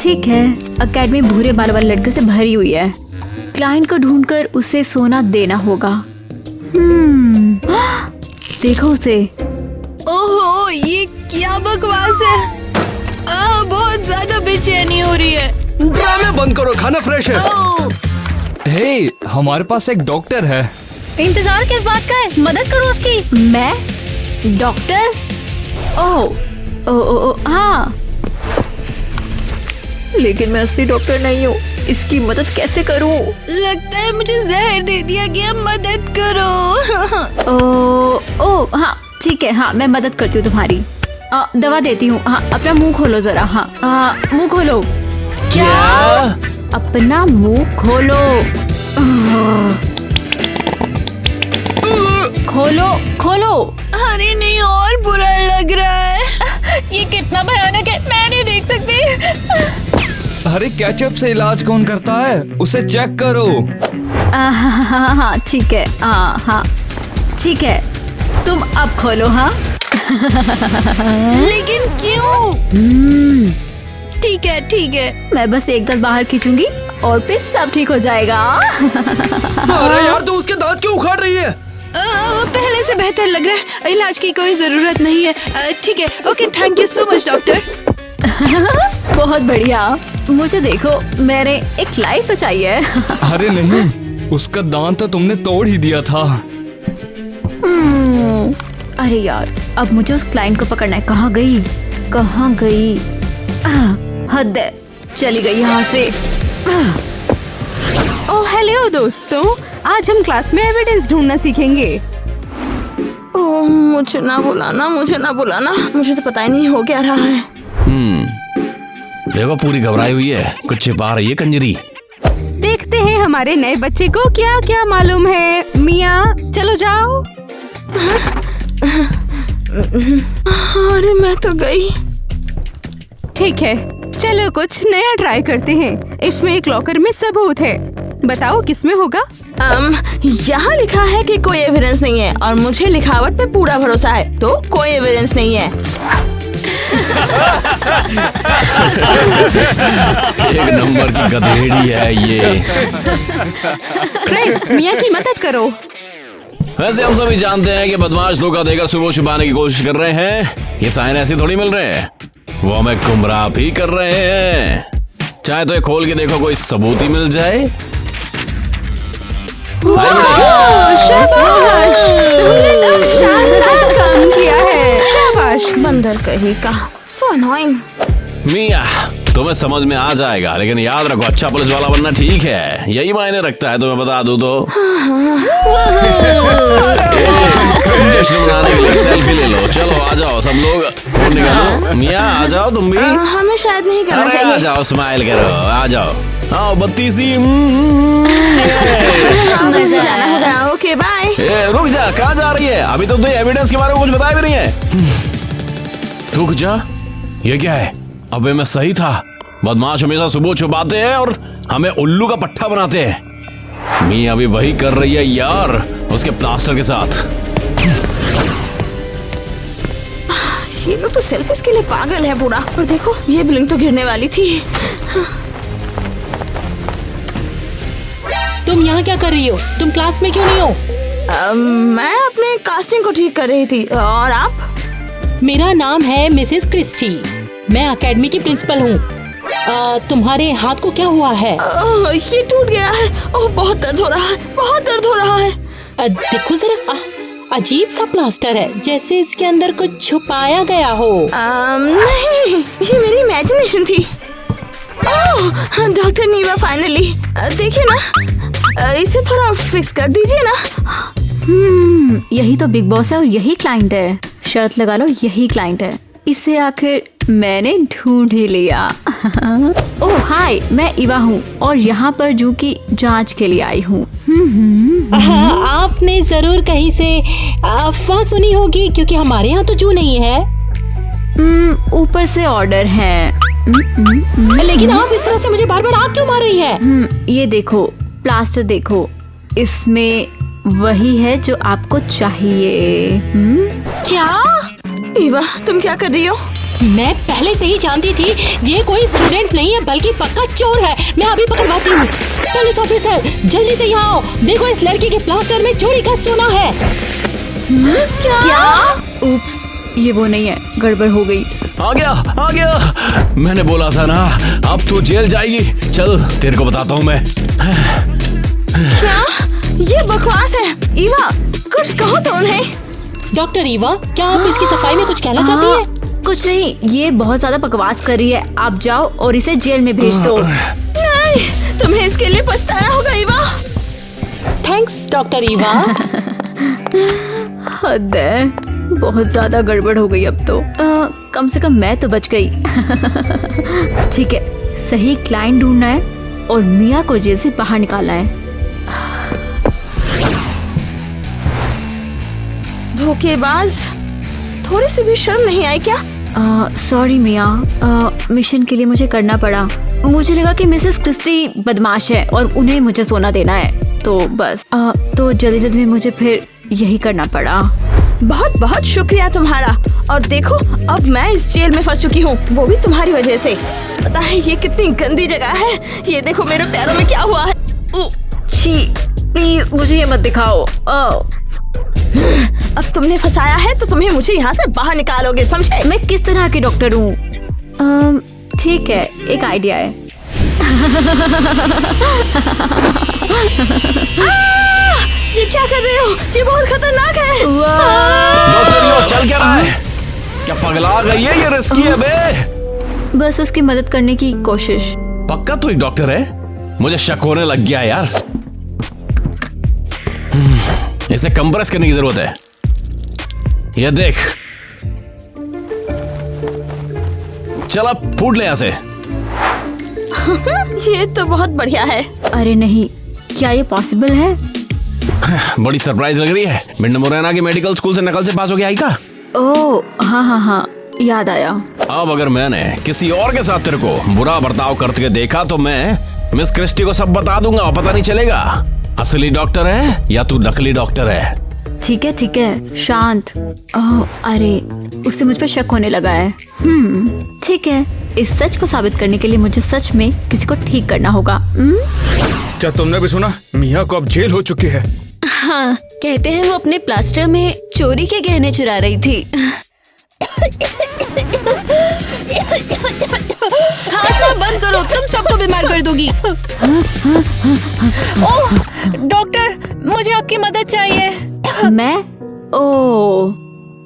ठीक है, अकेडमी भूरे बाल वाले लड़के से भरी हुई है। क्लाइंट को ढूंढकर उसे सोना देना होगा। देखो उसे। ओहो, ये क्या बकवास है। बहुत ज्यादा बेचैनी हो रही है। ड्रामे बंद करो, खाना फ्रेश है। हे, हमारे पास एक डॉक्टर है। इंतजार किस बात का है? मदद करो उसकी। मैं डॉक्टर? ओह हाँ, लेकिन मैं असली डॉक्टर नहीं हूँ। इसकी मदद कैसे करूँ? लगता है मुझे जहर दे दिया गया, मदद करो। ओह हाँ ठीक है, हाँ मैं मदद करती हूँ तुम्हारी। दवा देती हूँ। हाँ अपना मुंह खोलो जरा। हाँ मुंह खोलो। क्या? अपना मुंह खोलो। खोलो खोलो। अरे नहीं, और बुरा लग रहा है। ये कितना भयानक है, मैं नहीं देख सकती। अरे केचप से इलाज कौन करता है? उसे चेक करो। हाँ ठीक है। हाँ ठीक है, तुम अब खोलो। हाँ लेकिन क्यों? ठीक है। मैं बस एक दांत बाहर खींचूंगी और फिर सब ठीक हो जाएगा। अरे यार, तू उसके दांत क्यों उखाड़ रही है? पहले से बेहतर लग रहा है। इलाज की कोई जरूरत नहीं है। ठीक है, okay, thank you so much doctor. बहुत बढ़िया। मुझे देखो, मैंने एक लाइफ बचाई है। अरे नहीं, उसका दांत तो तुमने तोड़ ही दिया था। अरे यार, अब मुझे उस क्लाइंट को पकड़ना है। कहाँ गई? हद है, चली गई यहाँ से। ओह हेलो दोस्तों, आज हम क्लास में एविडेंस ढूंढना सीखेंगे। ओह मुझे ना बुलाना, मुझे तो पता ही नहीं हो क्या रहा है। देखो पूरी घबराई हुई है, कुछ छिपा रही है कंजरी। देखते हैं हमारे नए बच्चे को क्या क्या मालूम है। मिया चलो जाओ। अरे मैं तो गई। ठीक है, चलो कुछ नया ट्राई करते हैं। इसमें एक लॉकर में सबूत है, बताओ किसमें होगा? यहाँ लिखा है कि कोई एविडेंस नहीं है और मुझे लिखावट पे पूरा भरोसा है, तो कोई एविडेंस नहीं है। एक नंबर की गधेड़ी है ये। क्रिस, मिया की मदद करो। वैसे हम सभी जानते हैं कि बदमाश धोखा देकर सुबह छुपाने की कोशिश कर रहे हैं। ये साइन ऐसे थोड़ी मिल रहे हैं, वो हमें गुमराह भी कर रहे हैं। चाहे तो ये खोल के देखो, कोई सबूत ही मिल जाए। शाबाश, तुमने तो शानदार काम किया है। शाबाश। बंदर कहीं का, सो अनोइंग। मिया, तुम्हें समझ में आ जाएगा, लेकिन याद रखो अच्छा पुलिस वाला बनना ठीक है, यही मायने रखता है। तुम्हें बता दूं तो जश्न मनाने के लिए सेल्फी ले लो। चलो आ जाओ सब लोग, फोन निकालो। मिया आ जाओ तुम भी। हमें शायद नहीं करना अरे चाहिए। आ जाओ, स्माइल करो, आ जाओ। आओ बत्ती सी। मजा जाना होगा। Okay bye. रुक जा, कहाँ जा रही है? अभी तो तुझे एविडेंस के बारे में कुछ बताया भी नहीं है। रुक जा, ये क्या है? अबे मैं सही था, बदमाश हमेशा सुबह छुपाते हैं और हमें उल्लू का पट्टा बनाते हैं। मी अभी वही कर रही है यार, उसके प्लास्टर के साथ। ये लोग तो सेल्फीज के लिए पागल है पूरा। और देखो, ये बिल्डिंग तो गिरने वाली थी। तुम यहाँ क्या कर रही हो? तुम क्लास में क्यों नहीं हो? मैं अपने कास्टिंग को ठीक कर रही थी। और आप? मेरा नाम है मिसेस क्रिस्टी, मैं एकेडमी की प्रिंसिपल हूँ। तुम्हारे हाथ को क्या हुआ है? ये टूट गया है। ओह बहुत दर्द हो रहा है। देखो जरा, अजीब सा प्लास्टर है, जैसे इसके अंदर कुछ छुपाया गया हो। नहीं, ये मेरी इमेजिनेशन थी। ओह डॉक्टर नीवा, फाइनली। देखिए ना, इसे थोड़ा फिक्स कर दीजिए ना। यही तो बिग बॉस है और यही क्लाइंट है। शर्त लगा लो, यही क्लाइंट है। इसे आखिर मैंने ढूंढ ही लिया। ओह हाय, मैं इवा हूँ और यहाँ पर जू की जांच के लिए आई हूँ। आपने जरूर कहीं से अफवाह सुनी होगी, क्योंकि हमारे यहाँ तो जू नहीं है। ऊपर से ऑर्डर है। लेकिन आप इस तरह से मुझे बार बार आग क्यों मार रही है? ये देखो, प्लास्टर देखो, इसमें वही है जो आपको चाहिए। क्या? इवा, तुम क्या कर रही हो? मैं पहले से ही जानती थी ये कोई स्टूडेंट नहीं है बल्कि पक्का चोर है। मैं अभी पकड़वाती हूँ। पुलिस ऑफिसर जल्दी से यहाँ आओ। देखो इस लड़की के प्लास्टर में चोरी का सोना है। क्या? उप्स, ये वो नहीं है, गड़बड़ हो गई। आ गया। मैंने बोला था ना, अब तू जेल जाएगी। चल तेरे को बताता हूँ मैं। क्या? ये बकवास है। ईवा, कुछ कहो तो उन्हें। डॉक्टर ईवा, क्या आप इसकी सफाई में कुछ कहना चाहती हैं? कुछ नहीं, ये बहुत ज्यादा बकवास कर रही है। आप जाओ और इसे जेल में भेज दो। नहीं, तुम्हें इसके लिए पछताना होगा ईवा। Thanks doctor Eva. हद है, बहुत ज्यादा गड़बड़ हो गई अब तो। कम से कम मैं तो बच गई। ठीक है, सही क्लाइंट ढूंढना है और मिया को जेल से बाहर निकालना है। धोखेबाज, थोड़ी सी भी शर्म नहीं आई क्या? सॉरी मिया, मिशन के लिए मुझे करना पड़ा। मुझे लगा कि मिसेस क्रिस्टी बदमाश है और उन्हें मुझे सोना देना है, तो बस तो जल्दी में मुझे फिर यही करना पड़ा। बहुत बहुत शुक्रिया तुम्हारा। और देखो, अब मैं इस जेल में फंस चुकी हूँ, वो भी तुम्हारी वजह से। पता है ये कितनी गंदी जगह है। ये देखो मेरे पैरों में क्या हुआ है। छी, प्लीज मुझे ये मत दिखाओ। अब तुमने फंसाया है तो तुम्हें मुझे यहाँ से बाहर निकालोगे, समझे? मैं किस तरह की डॉक्टर हूँ? ठीक है, एक आइडिया है। ये क्या कर रहे हो? ये बहुत खतरनाक है। डॉक्टर यो, चल क्या रहा है? क्या पगला गई है? ये रिस्की है बे। बस उसकी मदद करने की कोशिश। पक्का तू एक डॉक्टर है? मुझे शक होने लग गया यार। इसे कंप्रेस करने की जरूरत है। ये देख, चल अब फूट ले यहाँ से। ये तो बहुत बढ़िया है। अरे नहीं, क्या ये पॉसिबल है? बड़ी सरप्राइज लग रही है। मिंडा मुरैना के मेडिकल स्कूल से नकल से पास हो गया आई का? ओह हाँ, याद आया। अब अगर मैंने किसी और के साथ तेरे को बुरा बर्ताव करते हुए देखा तो मैं मिस क्रिस्टी को सब बता दूंगा और पता नहीं चलेगा असली डॉक्टर है या तू नकली डॉक्टर है। ठीक है, शांत। ओह, अरे उससे मुझ पर शक होने लगा है। ठीक है, इस सच को साबित करने के लिए मुझे सच में किसी को ठीक करना होगा। क्या तुमने भी सुना? मिया को अब जेल हो चुकी है। हाँ, कहते हैं वो अपने प्लास्टर में चोरी के गहने चुरा रही थी। खांसना बंद करो, तुम सबको बीमार कर दोगी। ओह डॉक्टर, मुझे आपकी मदद चाहिए। मैं? ओह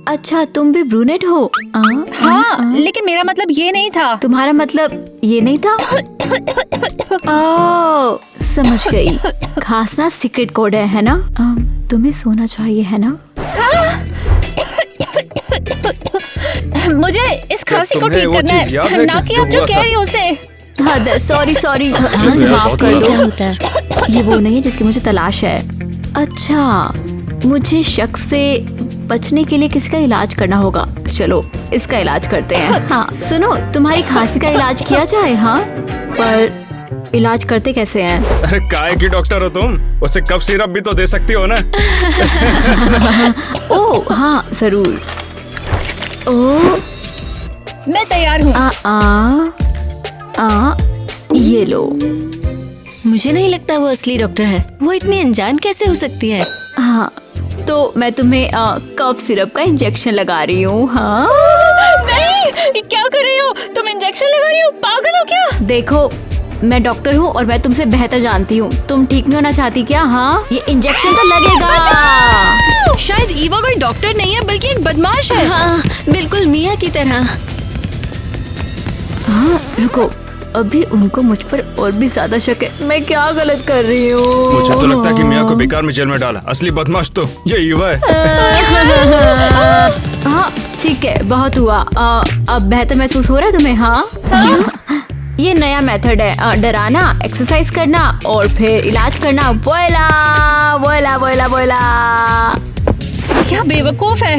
अच्छा, तुम भी ब्रूनेट हो? हाँ, लेकिन मेरा मतलब ये नहीं था। तुम्हारा मतलब ये नहीं था? ओह, समझ गई। खांसना सीक्रेट कोड है ना? तुम्हें सोना चाहिए है ना? मुझे इस खांसी को ठीक करना है, ना कि आप जो कह रही हो उसे। सॉरी, मुझे माफ कर दो। ये वो नहीं है जिसकी मुझे तलाश है। अच्छा, मुझे शक से बचने के लिए किसी का इलाज करना होगा। चलो इसका इलाज करते हैं। हाँ सुनो, तुम्हारी खांसी का इलाज किया जाए? हाँ, पर इलाज करते कैसे हैं? अरे काय की डॉक्टर हो तुम? उसे कफ सिरप भी तो दे सकती हो ना। ओह हाँ जरूर। ओह मैं तैयार हूँ। ये लो। मुझे नहीं लगता वो असली डॉक्टर है। वो इतनी अनजान कैसे हो सकती है? हाँ, तो मैं तुम्हें कफ सिरप का इंजेक्शन लगा रही हूँ। हाँ नहीं, क्या कर रही हो तुम? इंजेक्शन लगा रही हो? पागल हो क्या? देखो, मैं डॉक्टर हूँ और मैं तुमसे बेहतर जानती हूँ। तुम ठीक नहीं होना चाहती क्या? हाँ, ये इंजेक्शन तो लगेगा। शायद ईवा कोई डॉक्टर नहीं है बल्कि एक बदमाश है। हाँ, बिल्कुल मिया की तरह। हाँ रुको, अभी उनको मुझ पर और भी ज्यादा शक है। मैं क्या गलत कर रही हूँ? मुझे तो लगता है कि मिया को बेकार में जेल में डाला। असली बदमाश तो ये ईवा है। हाँ ठीक है, बहुत हुआ। अब बेहतर महसूस हो रहा है तुम्हें? हाँ क्यों? ये नया मेथड है, डराना, एक्सरसाइज करना और फिर इलाज करना। बोला बोला बोला बोला। क्या बेवकूफ है।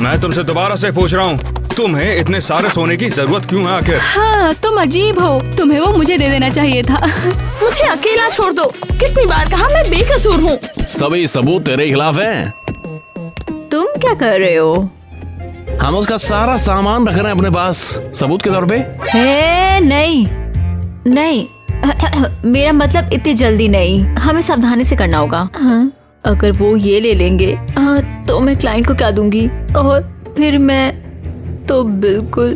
मैं तुमसे दोबारा से पूछ रहा हूँ, तुम्हें इतने सारे सोने की जरूरत क्यों है आखिर? हाँ, तुम अजीब हो। तुम्हें वो मुझे दे देना चाहिए था। मुझे अकेला छोड़ दो। कितनी बार कहा मैं बेकसूर हूँ। सभी सबूत तेरे खिलाफ हैं। तुम क्या कर रहे हो? हम उसका सारा सामान रख रहे हैं अपने पास सबूत के तौर पे। नहीं नहीं मेरा मतलब इतनी जल्दी नहीं, हमें सावधानी से करना होगा। हाँ, अगर वो ये ले लेंगे तो मैं क्लाइंट को क्या दूंगी, और फिर मैं तो बिल्कुल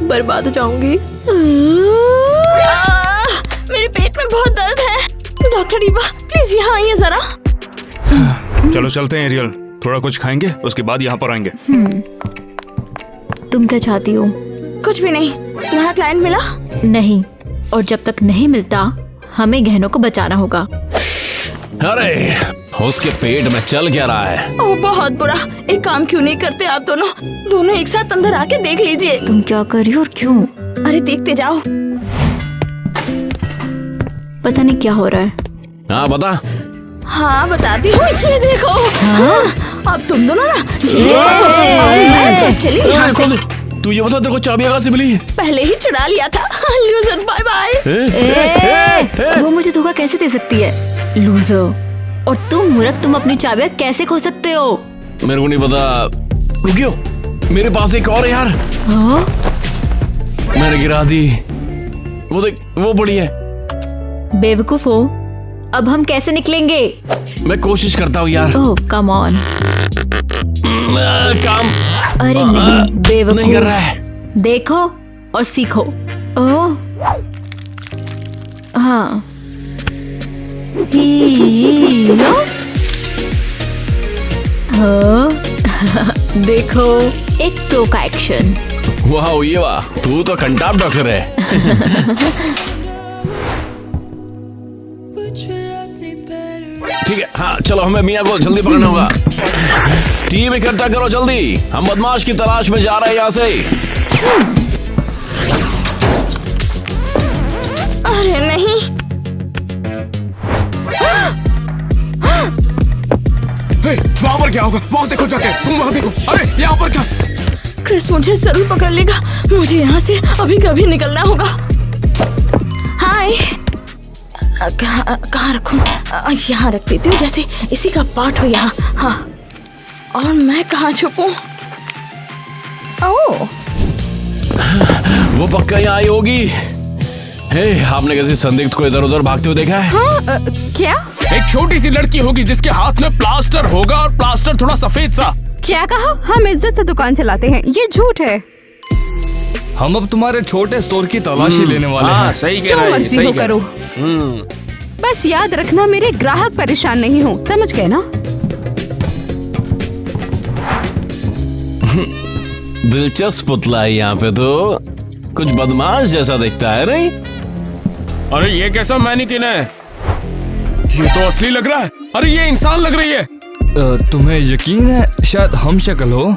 बर्बाद हो जाऊंगी। मेरे पेट में बहुत दर्द है। डॉक्टर ईवा प्लीज यहाँ आइए जरा। चलो चलते हैं एरियल, थोड़ा कुछ खाएंगे उसके बाद यहाँ पर आएंगे। तुम क्या चाहती हो? कुछ भी नहीं। तुम्हारा क्लाइंट मिला? नहीं, और जब तक नहीं मिलता हमें गहनों को बचाना होगा। अरे उसके पेट में चल क्या रहा है? ओह बहुत बुरा। एक काम क्यों नहीं करते आप दोनों एक साथ अंदर आके देख लीजिए। तुम क्या कर रही हो और क्यों? अरे देखते जाओ। पता नहीं क्या हो रहा है। हाँ बता। हाँ बताती हूँ, ये देखो। हाँ? अब तुम दोनों ना मैं तो चली यहाँ से। तू ये बता तेरे को चाबियां कहाँ से मिली? पहले ही चुरा लिया था। Loser bye bye. वो मुझे धोखा कैसे दे सकती है? लूजर। और तुम मूर्ख, तुम अपनी चाबियां कैसे खो सकते हो? मेरे को नहीं पता। रुकियो, मेरे पास एक और है यार। हाँ? मैंने गिरा दी। वो देख, वो बड़ी है। बेवकूफ हो। अब हम कैसे निकलेंगे? मैं कोशिश करता हूँ यार। ओह कम ऑन। काम अरे नहीं बेवकूफ, नहीं कर रहा है। देखो और सीखो। ओह हाँ, देखो एक प्रो का एक्शन। वाह ये वाह, तू तो कंटाप डॉक्टर है। ठीक है, हाँ चलो हमें मियाँ को जल्दी पकड़ना होगा। टीम इकट्ठा करो जल्दी, हम बदमाश की तलाश में जा रहे हैं यहाँ से। अरे नहीं। वहाँ पर क्या होगा? वहाँ देखो जाके, तुम वहाँ देखो। अरे यहाँ पर क्या? क्रिस मुझे जरूर पकड़ लेगा। मुझे यहाँ से अभी कभी निकलना होगा। हाय, कहाँ रखूं? यहाँ रख देती हूँ, जैसे इसी का पार्ट हो यहाँ। हाँ, और मैं कहाँ छुपूं? ओह, वो पक्का यहाँ आई होगी। हे, आपने किसी संदिग्ध को इधर उधर भागते हुए देखा है? हाँ, क्या? एक छोटी सी लड़की होगी जिसके हाथ में प्लास्टर होगा, और प्लास्टर थोड़ा सफेद सा। क्या कहा? हम इज्जत से दुकान चलाते हैं, ये झूठ है। हम अब तुम्हारे छोटे स्टोर की तलाशी लेने वाले हैं। सही कह जो रहा है, मर्जी सही हो कह करो। बस याद रखना, मेरे ग्राहक परेशान नहीं हो, समझ गए ना? दिलचस्प पुतला है यहाँ पे, तो कुछ बदमाश जैसा दिखता है नहीं? अरे ये कैसा मैनिकिन है? ये तो असली लग रहा है। अरे ये इंसान लग रही है। तुम्हें यकीन है शायद हम शक्ल हो?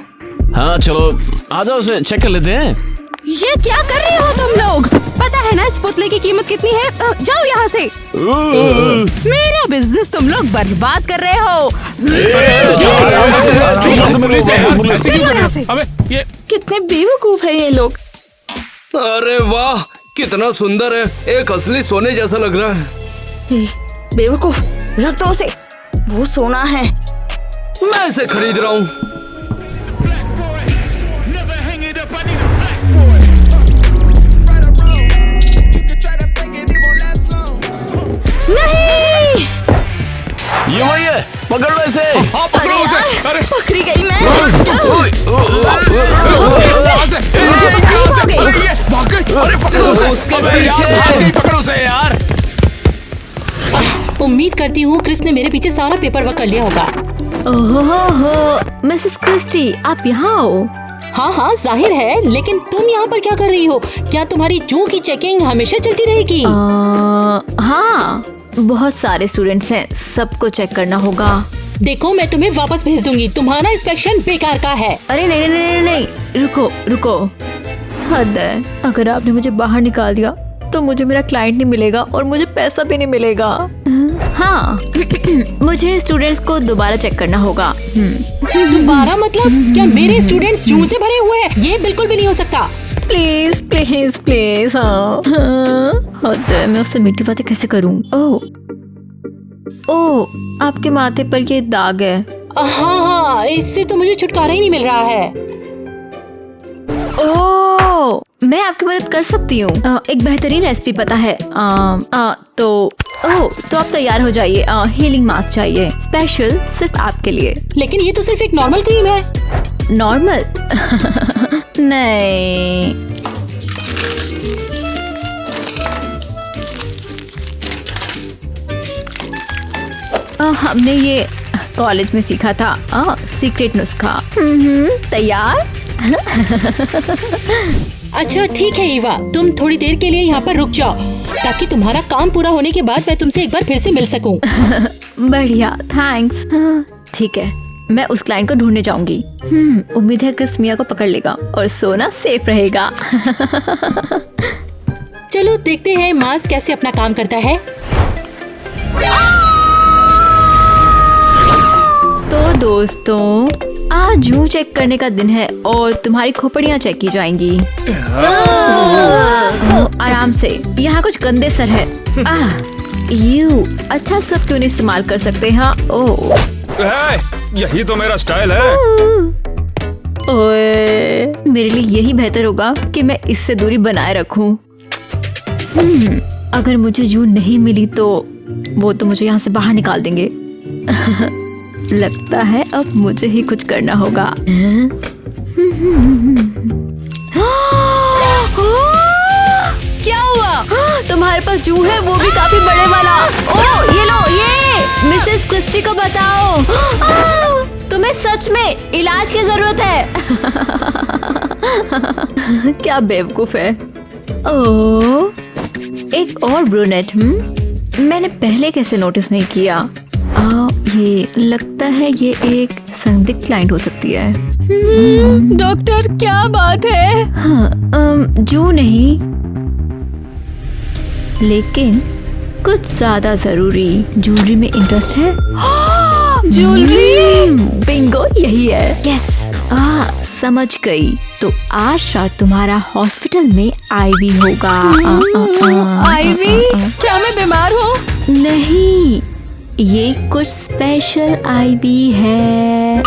हाँ चलो आ जाओ, उसे चेक कर लेते हैं। ये क्या कर रहे हो तुम लोग? पता है ना इस पुतले की कीमत कितनी है? जाओ यहाँ से। मेरा बिजनेस तुम लोग बर्बाद कर रहे हो। अबे ये कितने बेवकूफ है ये लोग। अरे वाह, कितना सुंदर है, एक असली सोने जैसा लग रहा है। बेवकूफ, रख दो उसे, वो सोना है। मैं इसे खरीद रहा हूँ। नहीं, ये वही है, पकड़ लो इसे। अरे यार, पकड़ी गई मैं। पकड़ो उसे यार। उम्मीद करती हूँ क्रिस ने मेरे पीछे सारा पेपर वर्क कर लिया होगा। ओहो, मिसेस क्रिस्टी आप यहाँ हो? हाँ हाँ जाहिर है, लेकिन तुम यहाँ पर क्या कर रही हो? क्या तुम्हारी जू की चेकिंग हमेशा चलती रहेगी? हाँ, बहुत सारे स्टूडेंट्स हैं, सबको चेक करना होगा। देखो मैं तुम्हें वापस भेज दूंगी, तुम्हारा इंस्पेक्शन बेकार का है। अरे नहीं नहीं नहीं नहीं, रुको रुको, हद है। अगर आपने मुझे बाहर निकाल दिया तो मुझे मेरा क्लाइंट नहीं मिलेगा और मुझे पैसा भी नहीं मिलेगा। हाँ, मुझे स्टूडेंट्स को दोबारा चेक करना होगा। दोबारा मतलब? क्या मेरे स्टूडेंट्स जू से भरे हुए हैं? ये बिल्कुल भी नहीं हो सकता। Please please please. हाँ हद है, मैं उससे मीठी बातें कैसे करूँ? ओह, आपके माथे पर ये दाग है। हाँ हाँ, इससे तो मुझे छुटकारा ही नहीं मिल रहा है। ओह, मैं आपकी मदद कर सकती हूँ। एक बेहतरीन रेसिपी पता है। तो आप तैयार हो जाइए। हीलिंग मास्क चाहिए, स्पेशल सिर्फ आपके लिए। लेकिन ये तो सिर्फ एक नॉर्मल क्रीम है। नॉर्मल? नहीं, हमने ये कॉलेज में सीखा था। सीक्रेट नुस्खा। तैयार? अच्छा ठीक है ईवा, तुम थोड़ी देर के लिए यहाँ पर रुक जाओ ताकि तुम्हारा काम पूरा होने के बाद मैं तुमसे एक बार फिर से मिल सकूं। बढ़िया, थैंक्स। ठीक है, मैं उस क्लाइंट को ढूंढने जाऊंगी। उम्मीद है क्रिस मिया को पकड़ लेगा और सोना सेफ रहेगा। चलो देखते हैं मास्क कैसे अपना काम करता है। तो दोस्तों, आज जू चेक करने का दिन है और तुम्हारी खोपड़ियाँ चेक की जाएंगी। आराम से, यहाँ कुछ गंदे सर है। अच्छा सब क्यों नहीं इस्तेमाल कर सकते? हाँ, यही तो मेरा स्टाइल है। ओए, मेरे लिए यही बेहतर होगा कि मैं इससे दूरी बनाए रखूं। अगर मुझे जू नहीं मिली तो वो तो मुझे यहाँ से बाहर निकाल देंगे। लगता है अब मुझे ही कुछ करना होगा। क्या हुआ? तुम्हारे पास जू है, वो भी काफी बड़े वाला। ओह, ये लो, ये मिसेस क्रिस्टी को बताओ। तुम्हें सच में इलाज की जरूरत है। क्या बेवकूफ है। ओह, एक और ब्रूनेट। मैंने पहले कैसे नोटिस नहीं किया? ये लगता है ये एक संदिग्ध क्लाइंट हो सकती है। डॉक्टर क्या बात है? जू नहीं, लेकिन कुछ ज्यादा जरूरी ज्वेलरी में इंटरेस्ट है। ज्वेलरी? बिंगो, यही है। यस, समझ गई। तो आज रात तुम्हारा हॉस्पिटल में आईवी होगा। आईवी? क्या मैं बीमार हूँ? नहीं, ये कुछ स्पेशल आईवी है।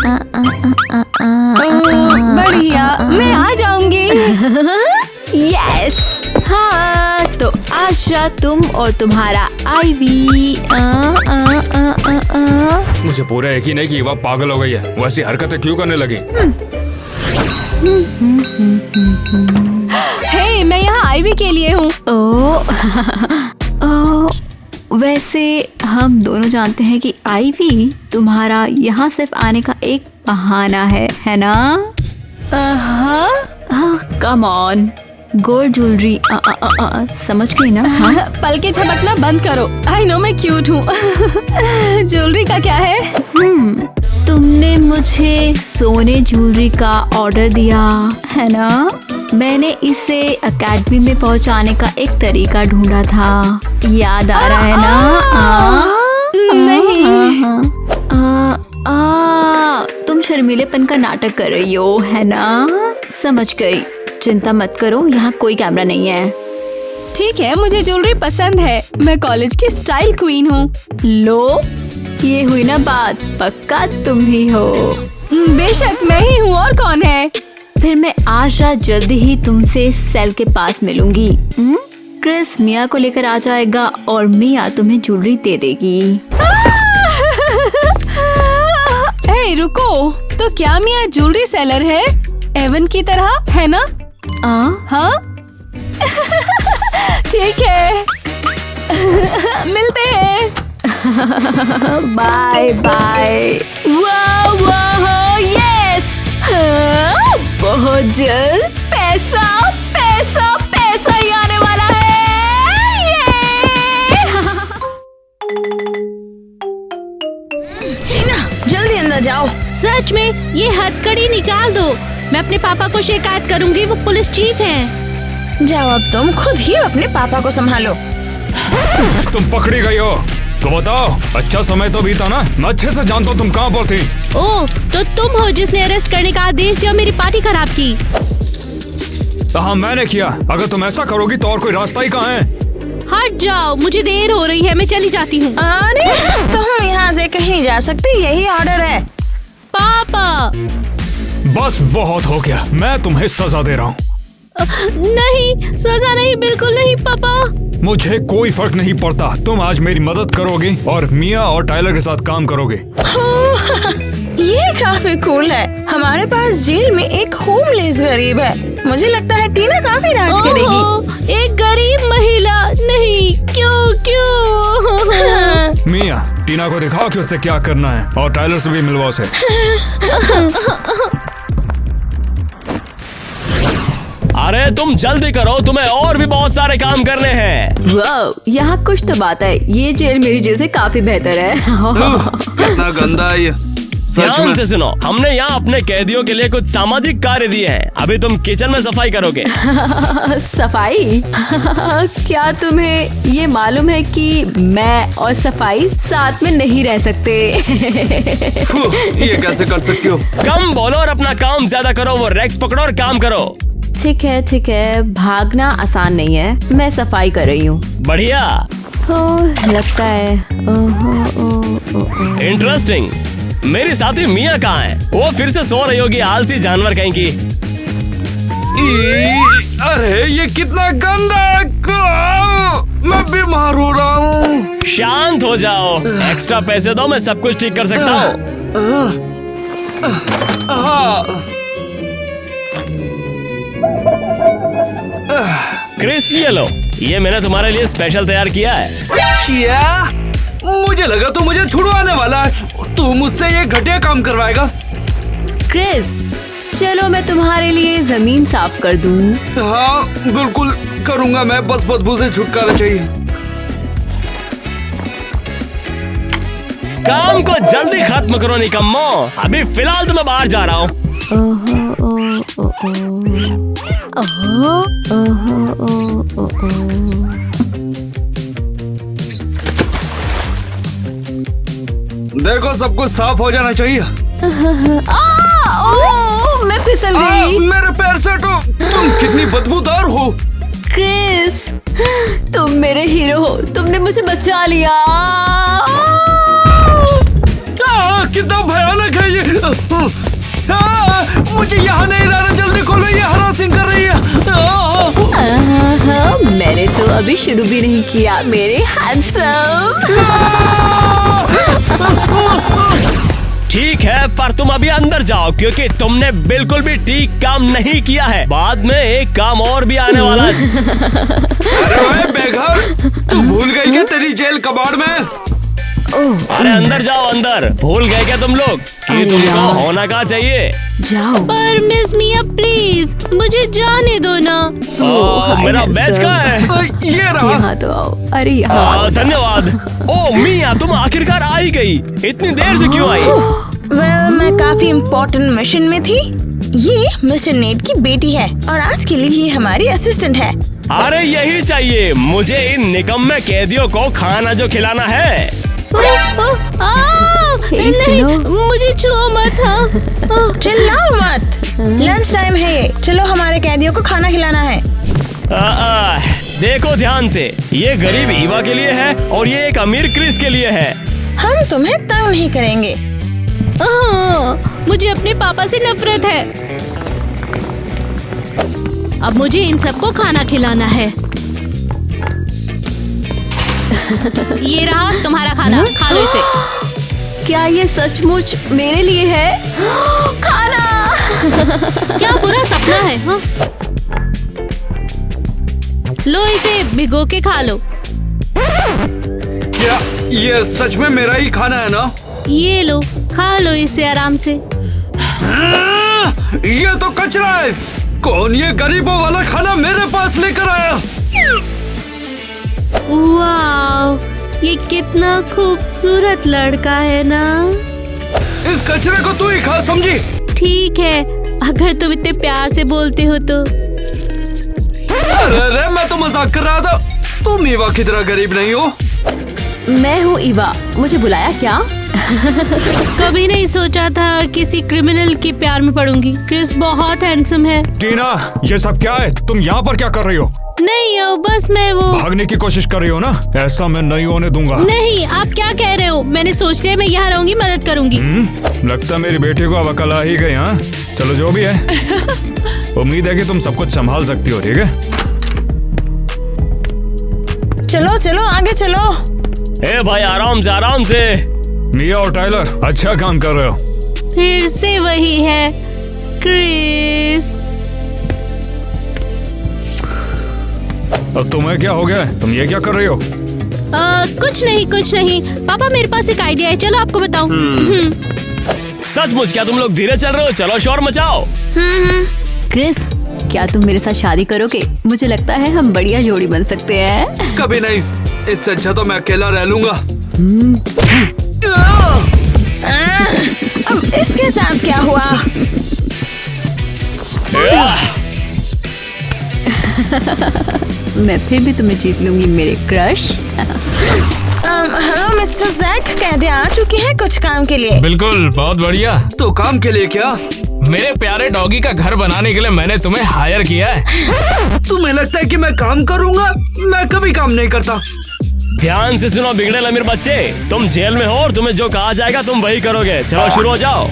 बढ़िया, मैं आ जाऊंगी। यस, हाँ, तो आज रात तुम और तुम्हारा आईवी। मुझे पूरा यकीन है कि वह पागल हो गई है। वैसी हरकतें क्यों करने लगी? हे, मैं यहाँ आईवी के लिए हूँ। वैसे हम दोनों जानते हैं कि आईवी तुम्हारा यहाँ सिर्फ आने का एक बहाना है ना? Come on, gold jewellery. समझ गई ना? पल के झपकना बंद करो। आई नो मैं क्यूट हूँ। ज्वेलरी का क्या है? तुमने मुझे सोने ज्वेलरी का ऑर्डर दिया है ना? मैंने इसे एकेडमी में पहुंचाने का एक तरीका ढूंढा था। याद आ रहा है ना? नहीं। तुम शर्मीलेपन का नाटक कर रही हो, है ना? समझ गई। चिंता मत करो, यहाँ कोई कैमरा नहीं है। ठीक है, मुझे ज्वेलरी पसंद है। मैं कॉलेज की स्टाइल क्वीन हूँ। लो, ये हुई ना बात। पक्का तुम ही हो? बेशक मैं ही हूँ, और कौन है? फिर मैं आज रात जल्दी ही तुमसे सेल के पास मिलूंगी। क्रिस मिया को लेकर आ जाएगा और मिया तुम्हें ज्वेलरी दे देगी। ए, रुको, तो क्या मिया ज्वेलरी सेलर है? एवन की तरह, है ना? हाँ। ठीक है। मिलते हैं। Bye bye. वाह, यस, बहुत जल्द पैसा पैसा पैसा ही आने वाला है। टीना, जल्दी अंदर जाओ। सच में ये हथकड़ी निकाल दो। मैं अपने पापा को शिकायत करूंगी, वो पुलिस चीफ हैं। जाओ, अब तुम खुद ही अपने पापा को संभालो। तुम पकड़ी गई हो तो बताओ, अच्छा समय तो बीता ना? मैं अच्छे से जानता हूँ तुम कहाँ पर थी। ओह, तो तुम हो जिसने अरेस्ट करने का आदेश दिया और मेरी पार्टी खराब की। हाँ, मैंने किया। अगर तुम ऐसा करोगी तो और कोई रास्ता ही कहाँ है? हट जाओ, मुझे देर हो रही है, मैं चली जाती हूँ। अरे, तुम यहाँ से कहीं जा सकते, यही ऑर्डर है। पापा, बस बहुत हो गया, मैं तुम्हें सजा दे रहा हूँ। नहीं, सजा नहीं, बिल्कुल नहीं पापा। मुझे कोई फर्क नहीं पड़ता, तुम आज मेरी मदद करोगे और मिया और टाइलर के साथ काम करोगे। ये काफी कूल है। हमारे पास जेल में एक होमलेस गरीब है। मुझे लगता है टीना काफी राज करेगी। एक गरीब महिला नहीं, क्यों? मिया, टीना को दिखाओ कि उससे क्या करना है और टाइलर से भी मिलवाओ उसे। अरे तुम जल्दी करो, तुम्हें और भी बहुत सारे काम करने हैं। वाह, यहाँ कुछ तो बात है। ये जेल मेरी जेल से काफी बेहतर है। कितना गंदा है ये। ध्यान से सुनो, हमने यहाँ अपने कैदियों के लिए कुछ सामाजिक कार्य दिए हैं। अभी तुम किचन में सफाई करोगे। सफाई? क्या तुम्हें ये मालूम है कि मैं और सफाई साथ में नहीं रह सकते? ये कैसे कर सकती हो? कम बोलो और अपना काम ज्यादा करो। वो रेक्स पकड़ो और काम करो। ठीक है, भागना आसान नहीं है। मैं सफाई कर रही हूँ। बढ़िया। लगता है। इंटरेस्टिंग। मेरी साथी मिया कहाँ है? वो फिर से सो रही होगी, आलसी जानवर कहीं की। अरे ये कितना गंदा है। मैं बीमार हो रहा हूँ। शांत हो जाओ, एक्स्ट्रा पैसे दो, मैं सब कुछ ठीक कर सकता हूँ। क्रिस, ये लो, ये मैंने तुम्हारे लिए स्पेशल तैयार किया है। क्या? मुझे लगा तू मुझे छुड़वाने वाला है। तू मुझसे ये घटिया काम करवाएगा। क्रिस, चलो मैं तुम्हारे लिए जमीन साफ कर दूँ। हाँ बिल्कुल करूँगा मैं, बस बदबू से छुटकारा चाहिए। काम को जल्दी खत्म करो निकम्मो। अभी फिलहाल तो मैं बाहर जा रहा हूँ। देखो सब कुछ साफ हो जाना चाहिए। मैं फिसल गई। मेरे पैर से तो तुम कितनी बदबूदार हो। क्रिस, तुम मेरे हीरो हो, तुमने मुझे बचा लिया। कितना भयानक है ये। मुझे यहाँ नहीं रहना, जल्दी खोलो, ये हरासिंग कर रही है। मैंने तो अभी शुरू भी नहीं किया मेरे हैंडसम। ठीक है, पर तुम अभी अंदर जाओ क्योंकि तुमने बिल्कुल भी ठीक काम नहीं किया है। बाद में एक काम और भी आने वाला है। अरे भाई बेघर, तू भूल गई क्या तेरी जेल कबाड़ में? अरे अंदर जाओ, अंदर। भूल गए क्या तुम लोग कि तुमको होना कहाँ चाहिए? जाओ। पर मिस मिया प्लीज मुझे जाने दो ना। मेरा बैच कहाँ है? ये रहा। यहाँ तो आओ। अरे यहाँ। धन्यवाद। ओ मिया, तुम आखिरकार आ ही गई। इतनी देर से क्यों आई? मैं काफी इम्पोर्टेंट मिशन में थी। ये मिस्टर नेट की बेटी है और आज के लिए ये हमारी असिस्टेंट है। अरे यही चाहिए मुझे, इन निकम्मे कैदियों को खाना जो खिलाना है। नहीं, मुझे छुओ मत। चिल्लाओ मत, लंच टाइम है। चलो हमारे कैदियों को खाना खिलाना है। देखो ध्यान से, ये गरीब ईवा के लिए है और ये एक अमीर क्रिस के लिए है। हम तुम्हें तंग नहीं करेंगे। मुझे अपने पापा से नफरत है। अब मुझे इन सबको खाना खिलाना है। ये रहा तुम्हारा खाना, खा लो इसे। क्या ये सचमुच मेरे लिए है? खाना। क्या बुरा सपना है? हाँ? लो इसे भिगो के खा लो। क्या ये सच में मेरा ही खाना है ना? ये लो, खा लो इसे आराम से। ये तो कचरा है। कौन ये गरीबों वाला खाना मेरे पास लेकर आया? वाह, ये कितना खूबसूरत लड़का है ना। इस कचरे को तू ही खा, समझी? ठीक है, अगर तुम इतने प्यार से बोलते हो तो। अरे मैं तो मजाक कर रहा था। तुम ईवा की तरह गरीब नहीं हो। मैं हूँ ईवा, मुझे बुलाया क्या? कभी नहीं सोचा था किसी क्रिमिनल के प्यार में पड़ूंगी। क्रिस बहुत हैंडसम है। टीना, ये सब क्या है? तुम यहाँ पर क्या कर रही हो? नहीं बस मैं वो भागने की कोशिश कर रही हो ना? ऐसा मैं नहीं होने दूंगा। नहीं, आप क्या कह रहे हो? मैंने सोच लिया मैं यहाँ रहूंगी, मदद करूंगी। लगता मेरी बेटी को अब अकल आ ही गई। हाँ चलो, जो भी है उम्मीद है कि तुम सब कुछ संभाल सकती हो। ठीक है, चलो चलो आगे चलो। ए भाई, आराम से आराम से। मिया और टाइलर अच्छा काम कर रहे हो। फिर से वही है क्रिस। अब तुम्हें क्या हो गया? तुम ये क्या कर रही हो? कुछ नहीं पापा, मेरे पास एक आइडिया है, चलो आपको बताऊं। सचमुच क्या तुम लोग धीरे चल रहे हो? चलो शोर मचाओ। क्रिस, क्या तुम मेरे साथ शादी करोगे? मुझे लगता है हम बढ़िया जोड़ी बन सकते हैं। कभी नहीं, इससे अच्छा तो मैं अकेला रह लूंगा। अब इसके साथ क्या हुआ? मैं फिर भी तुम्हें जीत लूंगी मेरे क्रश। हेलो मिस्टर जैक, कैदे आ चुके हैं कुछ काम के लिए। बिल्कुल, बहुत बढ़िया। तो काम के लिए क्या? मेरे प्यारे डॉगी का घर बनाने के लिए मैंने तुम्हें हायर किया है। तुम्हें लगता है कि मैं काम करूंगा? मैं कभी काम नहीं करता। ध्यान से सुनो बिगड़ेल अमीर बच्चे, तुम जेल में हो और तुम्हें जो कहा जाएगा तुम वही करोगे। चलो शुरू हो जाओ।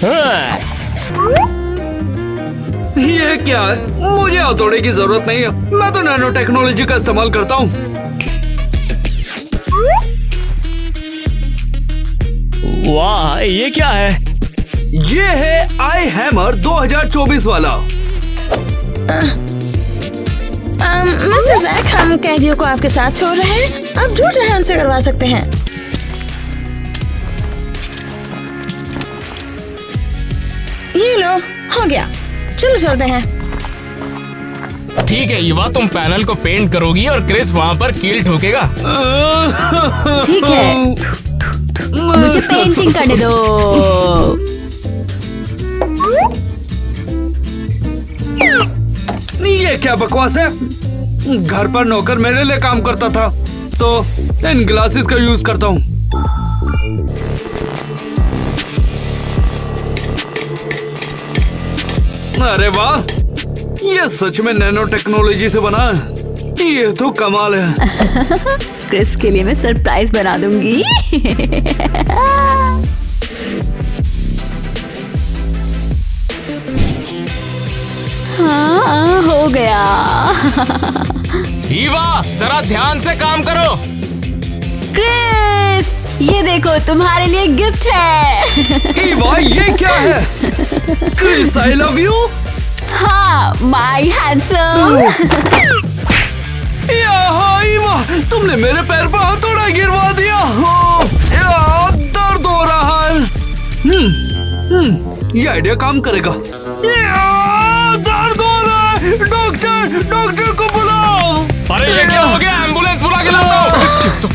हाँ। ये क्या है? मुझे हथौड़े की जरूरत नहीं है, मैं तो नैनो टेक्नोलॉजी का इस्तेमाल करता हूँ। वाह, ये क्या है? ये है आई हैमर 2024 वाला। मिस्टर जैक, हम कैदियों को आपके साथ छोड़ रहे हैं, आप जो चाहे उनसे करवा सकते हैं। ये लो, हो गया, चलो चलते हैं। ठीक है युवा, तुम पैनल को पेंट करोगी और क्रिस वहाँ पर कील ठोकेगा। ठीक है, मुझे पेंटिंग करने दो। ये क्या बकवास है? घर पर नौकर मेरे लिए काम करता था, तो इन ग्लासेस का यूज करता हूँ। अरे वाह, ये सच में नैनो टेक्नोलॉजी से बना है। ये तो कमाल है। क्रिस के लिए मैं सरप्राइज बना दूंगी। हाँ, हो गया। ईवा, जरा ध्यान से काम करो। क्रिस, ये देखो तुम्हारे लिए गिफ्ट है। ईवा, ये क्या है? Chris, I love you. हाँ, माय हैंडसम। ईवा, तुमने मेरे पैर पर हथौड़ा गिरवा दिया। दर्द हो रहा है। ये आइडिया काम करेगा। दर्द हो रहा है। डॉक्टर को बुलाओ। अरे ये क्या हो गया? एम्बुलेंस बुला के लाता हूँ।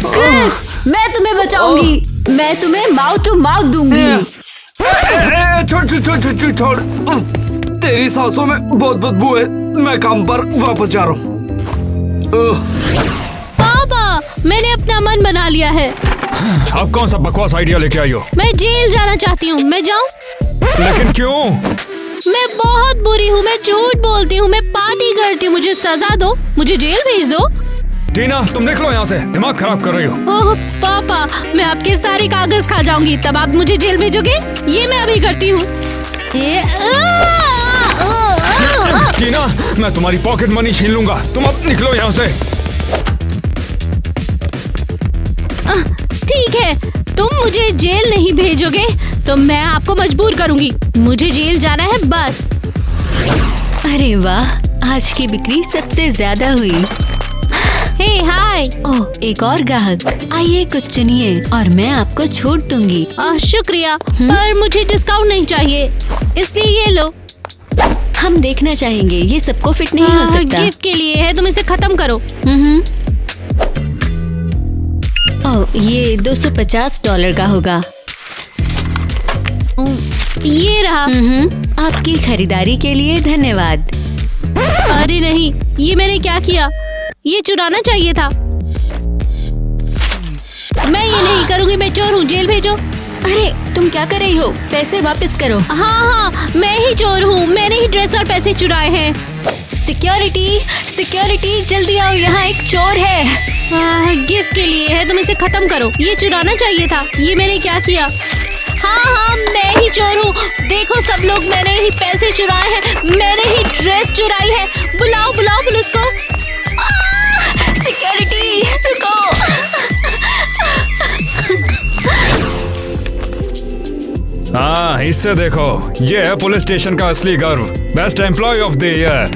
क्रिस, मैं तुम्हें बचाऊंगी। मैं तुम्हें माउथ टू माउथ दूंगी। छोड़। तेरी सांसों में बहुत बदबू है। मैं काम पर वापस जा रहा हूँ। पापा, मैंने अपना मन बना लिया है। आप कौन सा बकवास आइडिया लेके आई हो? मैं जेल जाना चाहती हूँ। मैं जाऊँ? लेकिन क्यों? मैं बहुत बुरी हूँ, मैं झूठ बोलती हूँ, मैं पार्टी करती हूँ, मुझे सजा दो, मुझे जेल भेज दो। टीना, तुम निकलो यहाँ से, दिमाग खराब कर रही हो। ओह पापा, मैं आपके सारे कागज खा जाऊंगी, तब आप मुझे जेल भेजोगे? ये मैं अभी करती हूँ। टीना, मैं तुम्हारी पॉकेट मनी छीन लूंगा। तुम अब निकलो यहाँ से। ठीक है, तुम मुझे जेल नहीं भेजोगे तो मैं आपको मजबूर करूंगी। मुझे जेल जाना है बस। अरे वाह, आज की बिक्री सबसे ज्यादा हुई। हे हाय। ओह, एक और ग्राहक। आइए कुछ चुनिए और मैं आपको छूट दूंगी। शुक्रिया, पर मुझे डिस्काउंट नहीं चाहिए, इसलिए ये लो। हम देखना चाहेंगे, ये सबको फिट नहीं हो सकता। गिफ्ट के लिए है, तुम इसे खत्म करो। ओह, ये $250 का होगा। ये रहा। आपकी खरीदारी के लिए धन्यवाद। अरे नहीं, ये मैंने क्या किया? ये चुराना चाहिए था। मैं ये नहीं करूँगी, मैं चोर हूँ, जेल भेजो। अरे तुम क्या कर रही हो? पैसे वापस करो। हाँ, मैं ही चोर हूँ, मैंने ही ड्रेस और पैसे चुराए हैं। सिक्योरिटी, सिक्योरिटी, जल्दी आओ, यहाँ एक चोर है। गिफ्ट के लिए है, तुम इसे खत्म करो। ये चुराना चाहिए था, ये मैंने क्या किया? हाँ, मैं ही चोर हूँ। देखो सब लोग, मैंने ही पैसे चुराए हैं, मैंने ही ड्रेस चुराई है। बुलाओ बुलाओ पुलिस को। सिक्योरिटी, रुको। हाँ, इससे देखो, ये है पुलिस स्टेशन का असली गर्व, best employee of the year.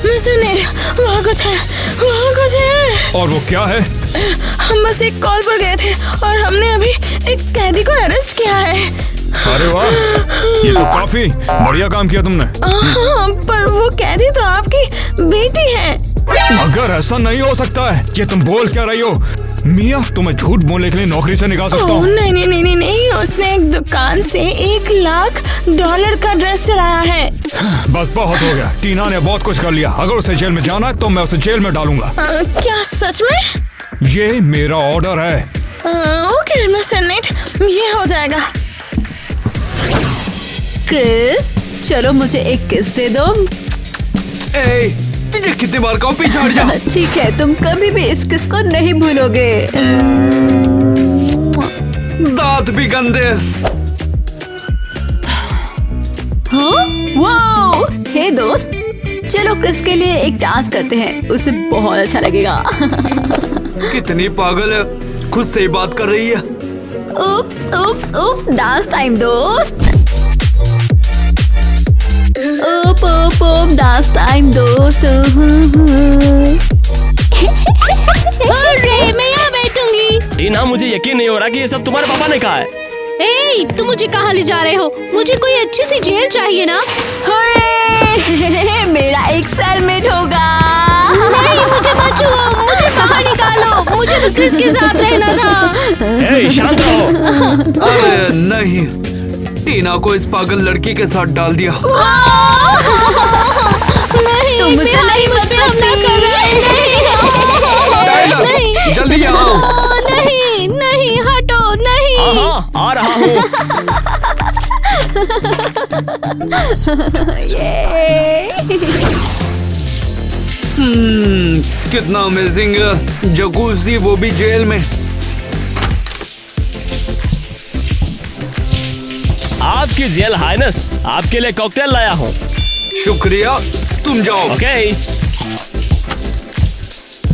Mister Nair, वहाँ कुछ है, वहाँ कुछ है। और वो क्या है? हम बस एक कॉल पर गए थे और हमने अभी एक कैदी को अरेस्ट किया है। अरे वाह, ये तो काफी बढ़िया काम किया तुमने। हाँ, पर वो कैदी तो आपकी बेटी है। अगर ऐसा नहीं हो सकता है, ये तुम बोल क्या रही हो? मिया, तुम्हें झूठ बोलने के लिए नौकरी से निकाल सकता हूँ। नहीं नहीं नहीं नहीं नहीं, उसने एक दुकान से $1,00,000 का ड्रेस चुराया है। बस बहुत हो गया, टीना ने बहुत कुछ कर लिया। अगर उसे जेल में जाना है तो मैं उसे जेल में डालूंगा। क्या सच में? ये मेरा ऑर्डर है। ओके मिस्टर नेट, ये हो जाएगा। क्रिस, चलो मुझे एक किस दे दो। तुझे कितनी बार कहूं, पीछे हट जा। ठीक है, तुम कभी भी इस किस को नहीं भूलोगे। दांत भी गंदे। हाँ? वाओ! हे दोस्त, चलो क्रिस के लिए एक डांस करते हैं, उसे बहुत अच्छा लगेगा। कितनी पागल है, खुद से ही बात कर रही है। उप्स उप्स उप्स, डांस टाइम दोस्त। उप उप उप, डांस टाइम दोस्त। अरे मैं यहाँ बैठूंगी। टीना, मुझे यकीन नहीं हो रहा कि ये सब तुम्हारे पापा ने कहा है। ए, तुम मुझे कहाँ ले जा रहे हो? मुझे कोई अच्छी सी जेल चाहिए ना। अरे मेरा एक सेलमेट होगा। नहीं, मुझे मत छुओ, मुझे बाहर निकालो, मुझे तो क्रिस के साथ रहना था। ए, शांत रहो। अरे नहीं, टीना को इस पागल लड़की के साथ डाल दिया। नहीं, तुम मुझे नहीं मुझ पे हमला कर रहे हैं। टाइलर, नहीं, जल्दी आओ। नहीं नहीं, हटो, नहीं। हाँ, आ रहा हूँ। कितना अमेजिंग जकूजी, वो भी जेल में। आपकी जेल हाइनेस, आपके लिए कॉकटेल लाया हूँ। शुक्रिया, तुम जाओ। ओके।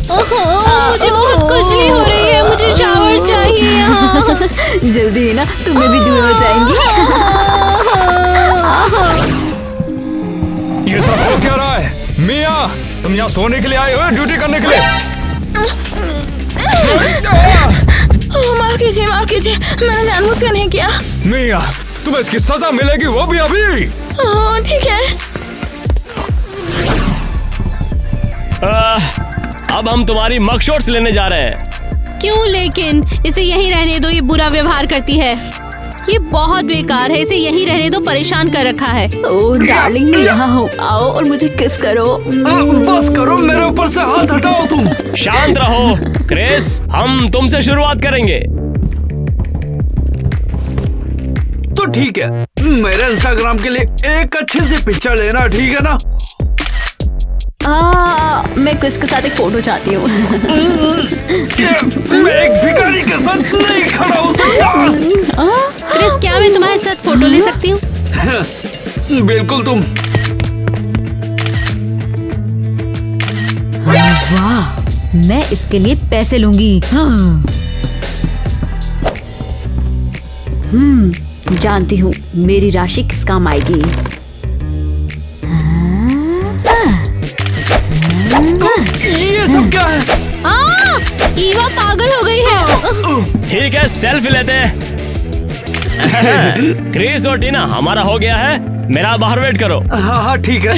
मुझे बहुत खुजली हो रही है, मुझे शावर चाहिए यहाँ। जल्दी ना, तुम्हें भी जुए हो जाएंगी। ये सब हो क्या रहा है? मिया, तुम यहाँ सोने के लिए आए हो, ड्यूटी करने के लिए? माफ कीजिए, मैंने जानबूझकर नहीं किया। मिया, तुम्हें इसकी सजा मिलेगी, वो भी अभी। ठीक है। अब हम तुम्हारी मगशॉट्स लेने जा रहे हैं। क्यों लेकिन? इसे यहीं रहने दो, ये बुरा व्यवहार करती है। ये बहुत बेकार है, इसे यहीं रहने दो, परेशान कर रखा है। ओह डार्लिंग, मैं यहाँ हूँ, आओ और मुझे किस करो। बस करो, मेरे ऊपर से हाथ हटाओ तुम। शांत रहो क्रिस, हम तुमसे शुरुआत करेंगे। तो ठीक है, मेरे इंस्टाग्राम के लिए एक अच्छी सी पिक्चर लेना, ठीक है ना? मैं क्रिस के साथ एक फोटो चाहती हूँ। मैं एक भिखारी के साथ नहीं खड़ा हो सकता। क्रिस, क्या मैं तुम्हारे साथ फोटो ले सकती हूँ? बिल्कुल तुम। वाह, मैं इसके लिए पैसे लूंगी। जानती हूँ मेरी राशि किस काम आएगी। ये सब क्या है? ईवा पागल हो गई है। ठीक है, सेल्फी लेते हैं। क्रिस और टीना, हमारा हो गया है, मेरा बाहर वेट करो। हाँ ठीक है।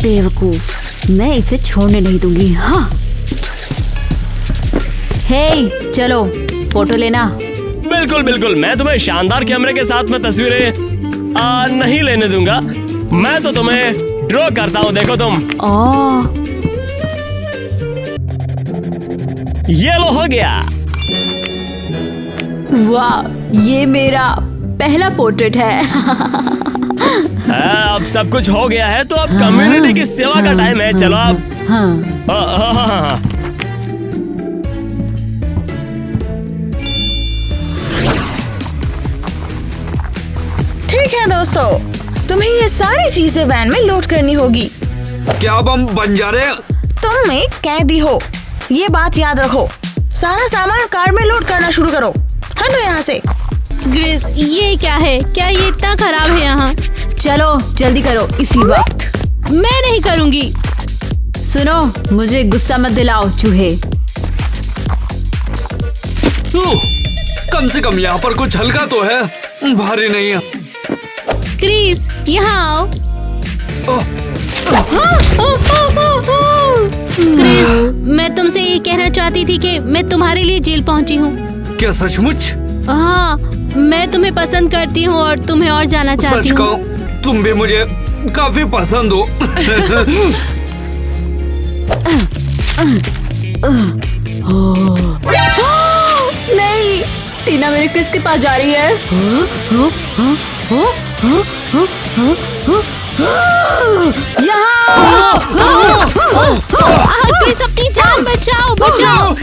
बेवकूफ, मैं इसे छोड़ने नहीं दूंगी। हाँ, हे चलो फोटो लेना। बिल्कुल बिल्कुल, मैं तुम्हें शानदार कैमरे के साथ में तस्वीरें नहीं लेने दूंगा। मैं तो तुम्हें ड्रॉ करता हूँ, देखो तुम। ये लो हो गया। वाह, ये मेरा पहला पोर्ट्रेट है। अब सब कुछ हो गया है तो अब कम्युनिटी की सेवा का टाइम है। चलो अब। हाँ। ठीक है दोस्तों, तुम्हें ये सारी चीजें वैन में लोड करनी होगी। क्या अब हम बन जा रहे हैं? तुम एक कैदी हो, ये बात याद रखो। सारा सामान कार में लोड करना शुरू करो। हटो यहाँ से। ग्रेस, ये क्या है? क्या ये इतना खराब है यहाँ? चलो जल्दी करो, इसी वक्त। मैं नहीं करूँगी। सुनो, मुझे गुस्सा मत दिलाओ चूहे। कम से कम यहाँ पर कुछ हल्का तो है, भारी नहीं है। क्रिस, यहाँ आओ। क्रिस, मैं तुमसे ये कहना चाहती थी कि मैं तुम्हारे लिए जेल पहुँची हूँ। क्या सचमुच? हाँ, मैं तुम्हें पसंद करती हूँ और तुम्हें और जाना चाहती सच हूँ। कहूं, तुम भी मुझे काफी पसंद हो। नहीं, टीना मेरे क्रिस के पास जा रही है। क्रिस, अपनी जान बचाओ, बचाओ।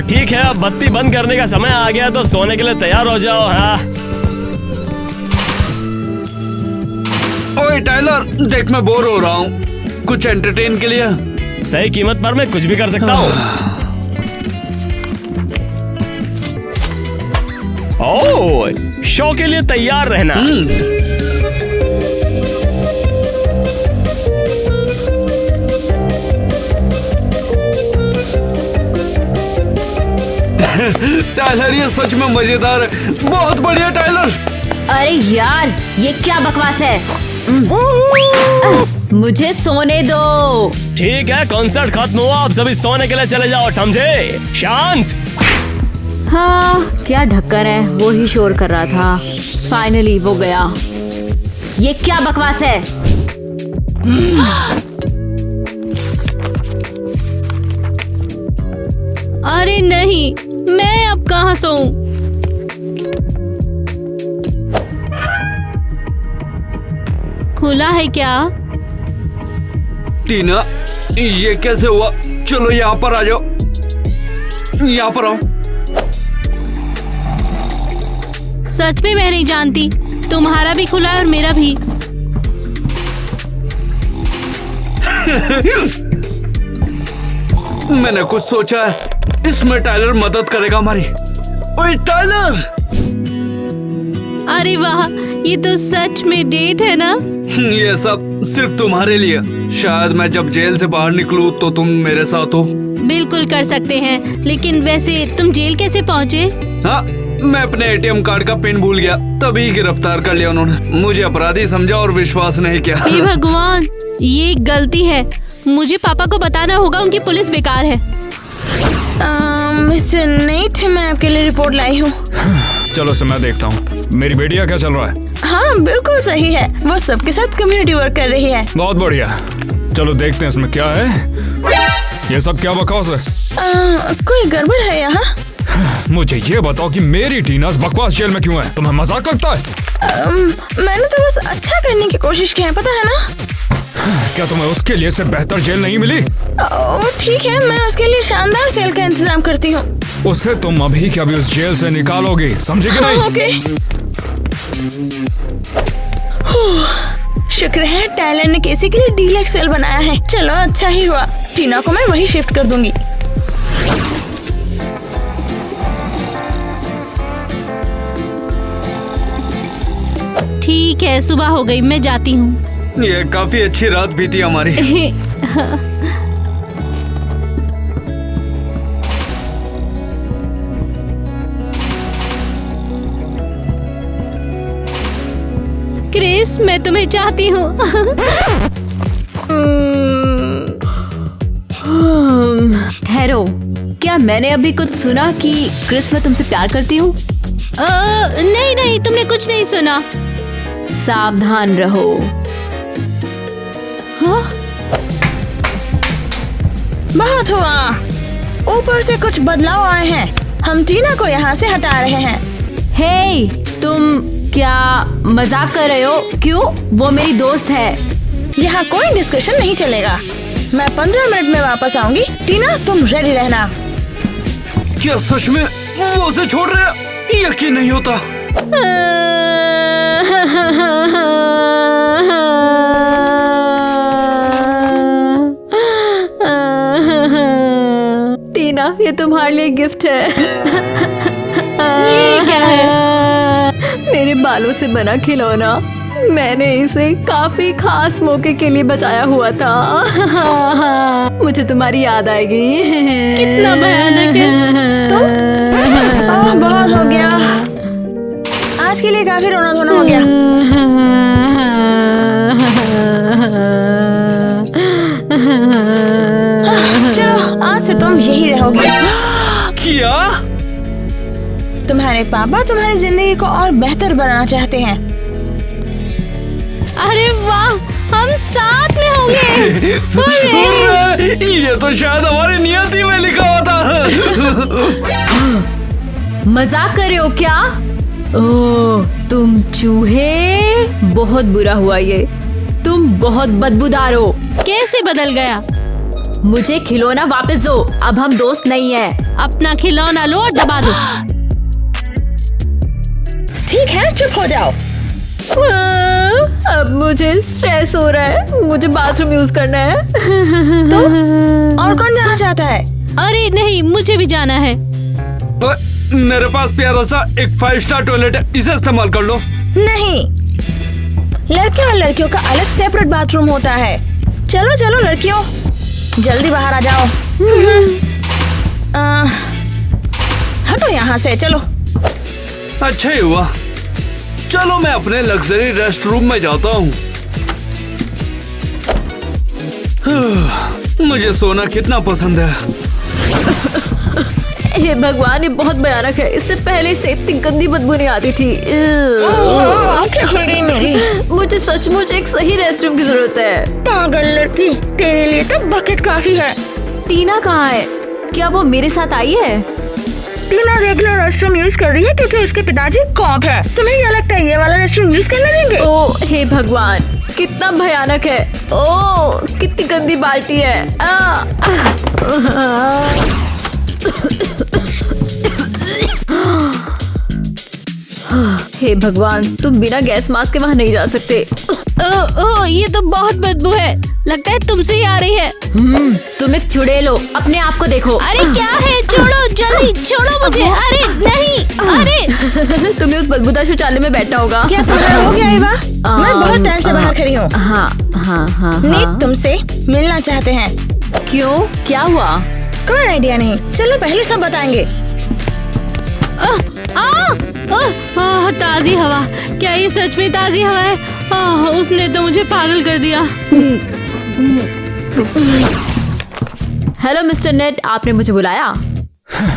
ठीक है, अब बत्ती बंद करने का समय आ गया तो सोने के लिए तैयार हो जाओ। हाँ। ओए टाइलर, देख मैं बोर हो रहा हूँ, कुछ एंटरटेन के लिए। सही कीमत पर मैं कुछ भी कर सकता हूँ। ओह, शो के लिए तैयार रहना। टाइलर, ये सच में मजेदार है, बहुत बढ़िया टाइलर। अरे यार, ये क्या बकवास है? मुझे सोने दो। ठीक है, कॉन्सर्ट खत्म हुआ, अब सभी सोने के लिए चले जाओ, समझे? शांत। हाँ, क्या ढक्कन है, वो ही शोर कर रहा था। फाइनली वो गया। ये क्या बकवास है? अरे नहीं, मैं अब कहाँ सोऊं? खुला है क्या? टीना, ये कैसे हुआ? चलो यहाँ पर आ जाओ, यहाँ पर आओ। सच में मैं नहीं जानती, तुम्हारा भी खुला है और मेरा भी। मैंने कुछ सोचा है, इसमें टाइलर मदद करेगा हमारी। ओए टाइलर! अरे वाह, ये तो सच में डेट है ना? ये सब सिर्फ तुम्हारे लिए। शायद मैं जब जेल से बाहर निकलूं तो तुम मेरे साथ हो। बिल्कुल कर सकते हैं, लेकिन वैसे तुम जेल कैसे पहुँचे? हाँ, मैं अपने एटीएम कार्ड का पिन भूल गया, तभी गिरफ्तार कर लिया उन्होंने। मुझे अपराधी समझा और विश्वास नहीं किया। हे भगवान, ये गलती है। मुझे पापा को बताना होगा, उनकी पुलिस बेकार है। मिस्टर नेट, मैं आपके लिए रिपोर्ट लाई हूँ। चलो से मैं देखता हूँ। मेरी बेटिया क्या चल रहा है? हाँ, बिल्कुल सही है, वो सबके साथ कम्युनिटी वर्क कर रही है। बहुत बढ़िया, चलो देखते हैं इसमें क्या है। ये सब क्या बकवास है? कोई गड़बड़ है यहाँ? मुझे ये बताओ कि मेरी टीना बकवास जेल में क्यों है? तुम्हें मजाक लगता है? मैंने तो बस अच्छा करने की कोशिश की है, पता है ना? क्या तुम्हें उसके लिए से बेहतर जेल नहीं मिली? ठीक है, मैं उसके लिए शानदार सेल का इंतजाम करती हूँ। उसे तुम अभी के अभी उस जेल से निकालोगी, समझी कि नहीं? ओके। शुक्र है टाइलर ने केसी के लिए डीलक्स सेल बनाया है। चलो अच्छा ही हुआ, टीना को मैं वही शिफ्ट कर दूंगी। ठीक है, सुबह हो गई, मैं जाती हूँ। ये काफी अच्छी रात बीती हमारी। क्रिस, मैं तुम्हें चाहती हूँ। ठहरो, क्या मैंने अभी कुछ सुना कि क्रिस मैं तुमसे प्यार करती हूँ? नहीं नहीं, तुमने कुछ नहीं सुना। सावधान रहो। हाँ? बहुत हुआ। ऊपर से कुछ बदलाव आए हैं। हम टीना को यहाँ से हटा रहे हैं। हे, तुम क्या मजाक कर रहे हो? क्यों? वो मेरी दोस्त है। यहाँ कोई डिस्कशन नहीं चलेगा। मैं 15 मिनट में वापस आऊंगी। टीना, तुम रेडी रहना। क्या सच में वो उसे छोड़ रहे हैं? यकीन नहीं होता। टीना, ये तुम्हारे लिए गिफ्ट है। ये क्या है? मेरे बालों से बना खिलौना। मैंने इसे काफी खास मौके के लिए बचाया हुआ था। मुझे तुम्हारी याद आएगी। कितना भयानक है। बहुत हो गया। आज के लिए काफी रोना धोना हो गया। चलो, आज से तुम यही रहोगी। क्या? तुम्हारे पापा तुम्हारी जिंदगी को और बेहतर बनाना चाहते हैं। अरे वाह, हम साथ में होंगे। ये तो शायद हमारी नियति में लिखा हुआ था। मजाक कर रहे हो क्या? ओह, तुम चूहे, बहुत बुरा हुआ ये। तुम बहुत बदबूदार हो। कैसे बदल गया? मुझे खिलौना वापस दो। अब हम दोस्त नहीं हैं। अपना खिलौना लो और दबा दो। ठीक है, चुप हो जाओ। अब मुझे स्ट्रेस हो रहा है। मुझे बाथरूम यूज करना है। तो और कौन जाना चाहता है? अरे नहीं, मुझे भी जाना है। मेरे पास प्यारा सा एक 5 स्टार टॉयलेट है, इसे इस्तेमाल कर लो। नहीं, लड़के और लड़कियों का अलग सेपरेट बाथरूम होता है। चलो चलो लड़कियों, जल्दी बाहर आ जाओ। हटो यहाँ से, चलो। अच्छा ही हुआ। चलो मैं अपने लग्जरी रेस्ट रूम में जाता हूँ। मुझे सोना कितना पसंद है। हे भगवान, ये बहुत भयानक है। इससे पहले से इतनी गंदी बदबू नहीं आती थी। आंखें खुल गई मेरी। मुझे सचमुच एक सही रेस्टरूम की जरूरत है। पागल लड़की, तेरे लिए तो बकेट काफी है। टीना कहाँ है? क्या वो मेरे साथ आई है? टीना रेगुलर रेस्टरूम यूज कर रही है क्योंकि उसके पिताजी कॉप है। तुम्हें क्या लगता है ये वाला रेस्टरूम यूज करने देंगे? ओ हे भगवान, कितना भयानक है। ओ, कितनी गंदी बाल्टी है। हे भगवान, तुम बिना गैस मास्क के वहाँ नहीं जा सकते। ये तो बहुत बदबू है। लगता है तुमसे ही आ रही है। तुम एक चुड़ैल हो, अपने आप को देखो। अरे क्या है? छोड़ो, जल्दी छोड़ो मुझे। अरे नहीं, अरे तुम्हें उस बदबूदार शौचालय में बैठा होगा। क्या तुम्हें हो गया इवा? मैं बहुत टाइम से बाहर खड़ी हूँ। हाँ हाँ हाँ। नीट तुमसे मिलना चाहते हैं। क्यों? क्या हुआ? कोई आइडिया नहीं। चलो पहले सब बताएंगे। ताजी हवा। क्या ये सच में ताजी हवा है? उसने तो मुझे पागल कर दिया। हेलो मिस्टर नेट, आपने मुझे बुलाया?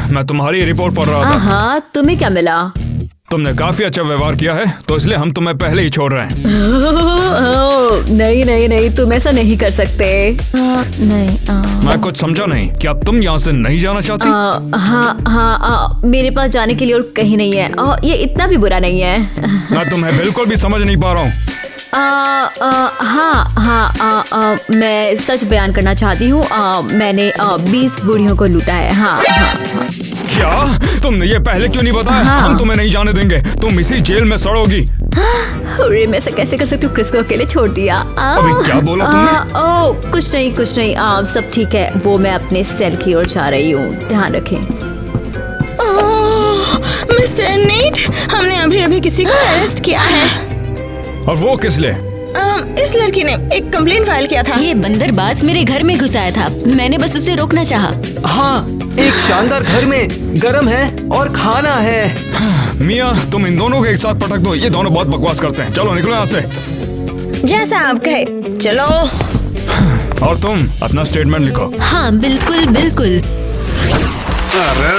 मैं तुम्हारी रिपोर्ट पढ़ रहा था। हाँ, तुम्हें क्या मिला? तुमने काफी अच्छा व्यवहार किया है, तो इसलिए हम तुम्हें पहले ही छोड़ रहे हैं। नहीं नहीं नहीं, तुम ऐसा नहीं कर सकते। नहीं। मैं कुछ समझा नहीं। क्या तुम यहाँ से नहीं जाना चाहती? हाँ हाँ, मेरे पास जाने के लिए और कहीं नहीं है। ये इतना भी बुरा नहीं है। मैं तुम्हें बिल्कुल भी समझ नहीं पा रहा हूँ। हाँ, मैं सच बयान करना चाहती हूँ। मैंने 20 बूढ़ियों को लूटा है। हाँ। क्या? तुमने ये पहले क्यों नहीं बताया? हाँ। हम तुम्हें नहीं जाने देंगे। तुम इसी जेल में सड़ोगी। अरे मैं ऐसा कैसे कर सकती हूँ? क्रिस को अकेले छोड़ दिया। अभी क्या बोला तुमने? कुछ नहीं। सब ठीक है। वो मैं अपने सेल की ओर जा रही हूँ। ध्यान रखें। मिस्टर नीट, हमने अभी किसी को अरेस्ट किया है। और वो किस लिए? इस लड़की ने एक कंप्लेंट फाइल किया था। ये बंदरबाज मेरे घर में घुस आया था। मैंने बस उसे रोकना चाहा। हाँ, एक शानदार घर में गरम है और खाना है। मिया, तुम इन दोनों को एक साथ पटक दो। ये दोनों बहुत बकवास करते हैं। चलो निकलो यहाँ से। जैसा आप कहे। चलो। और तुम अपना स्टेटमेंट लिखो। हाँ बिल्कुल बिल्कुल। अरे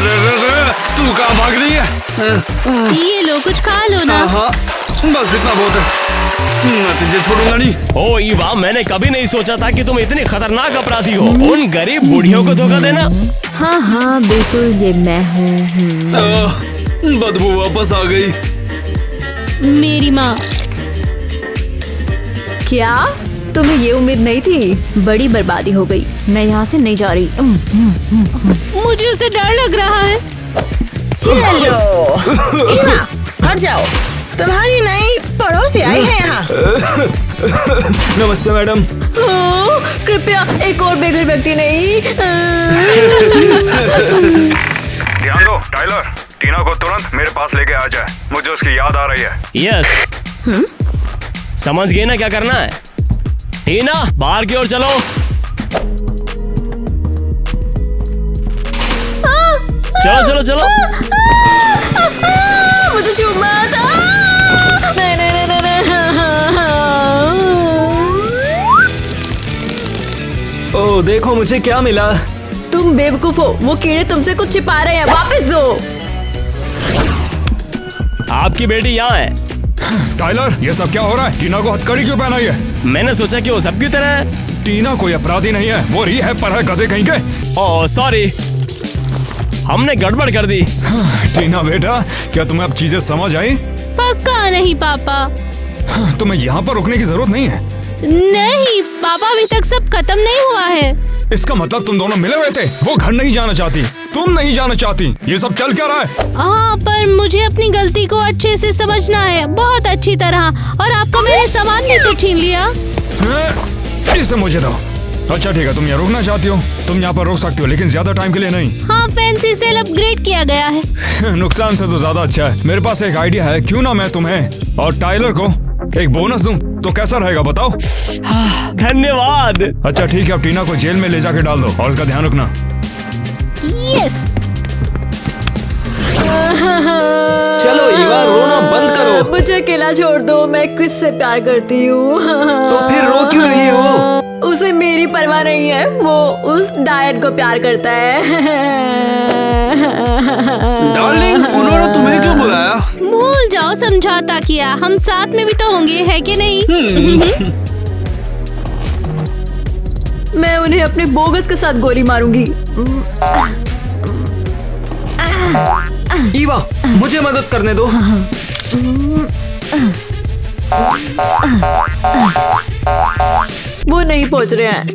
तू कहाँ भाग रही है? ये लो, कुछ खा लो ना। बस इतना बहुत है, मैं तुझे छोड़ूंगा नहीं। ओ ईवा, मैंने कभी नहीं सोचा था कि तुम इतनी खतरनाक अपराधी हो। उन गरीब बूढ़ियों को धोखा देना। हाँ हाँ बिल्कुल, ये मैं हूँ। बदबू वापस आ गई। मेरी माँ। क्या तुम्हें ये उम्मीद नहीं थी? बड़ी बर्बादी हो गई। मैं यहाँ से नहीं जा रही। मुझे उसे डर लग रहा है। हेलो ईवा, हट जाओ, तुम्हारी नई पड़ोसी आई है यहाँ। नमस्ते मैडम। कृपया एक और बेघर व्यक्ति नहीं। ध्यान दो टाइलर, टीना को तुरंत मेरे पास लेके आ जाए, मुझे उसकी याद आ रही है। यस। समझ गए ना क्या करना है? टीना, बाहर की ओर चलो। चलो चलो चलो। मुझे छू मत। नहीं नहीं नहीं नहीं। ओ देखो मुझे क्या मिला। तुम बेवकूफ हो, वो कीड़े तुमसे कुछ छिपा रहे हैं, वापस दो। आपकी बेटी यहाँ है। टाइलर, ये सब क्या हो रहा है? टीना को हथकड़ी क्यों पहनाई है? मैंने सोचा कि वो सबकी तरह है। टीना कोई अपराधी नहीं है, वो रिहैब पर है, गधे कहीं के। ओह सॉरी, हमने गड़बड़ कर दी। टीना बेटा, क्या तुम्हें अब चीजें समझ आई? पक्का नहीं पापा। तुम्हें यहाँ पर रुकने की जरूरत नहीं है। नहीं पापा, अभी तक सब खत्म नहीं हुआ है। इसका मतलब तुम दोनों मिले हुए थे। वो घर नहीं जाना चाहती, तुम नहीं जाना चाहती। ये सब चल क्या रहा है? हाँ, पर मुझे अपनी गलती को अच्छे से समझना है, बहुत अच्छी तरह। और आपका मेरे सामान भी तो छीन लिया। इसे मुझे दो। अच्छा ठीक है, तुम यहाँ रुकना चाहती हो, तुम यहाँ पर रुक सकती हो, लेकिन ज्यादा टाइम के लिए नहीं। हाँ, फैंसी सेल अपग्रेड किया गया है। नुकसान से तो ज्यादा अच्छा है। मेरे पास एक आइडिया है, क्यों ना मैं तुम्हें और टाइलर को एक बोनस दूं, तो कैसा रहेगा बताओ? धन्यवाद। अच्छा ठीक है, अब टीना को जेल में ले जाके डाल दो और उसका ध्यान रखना। यस। चलो ईवा, रोना बंद करो। मुझे अकेला छोड़ दो, मैं क्रिस से प्यार करती हूँ। तो फिर रो क्यों रही हो? उसे मेरी परवाह नहीं है, वो उस डायन को प्यार करता है। डार्लिंग, उन्होंने तुम्हें क्यों बुलाया? भूल जाओ, समझौता किया, हम साथ में भी तो होंगे, है कि नहीं? मैं उन्हें अपने बोगस के साथ गोली मारूंगी। ईवा, मुझे मदद करने दो। वो नहीं पहुंच रहे हैं।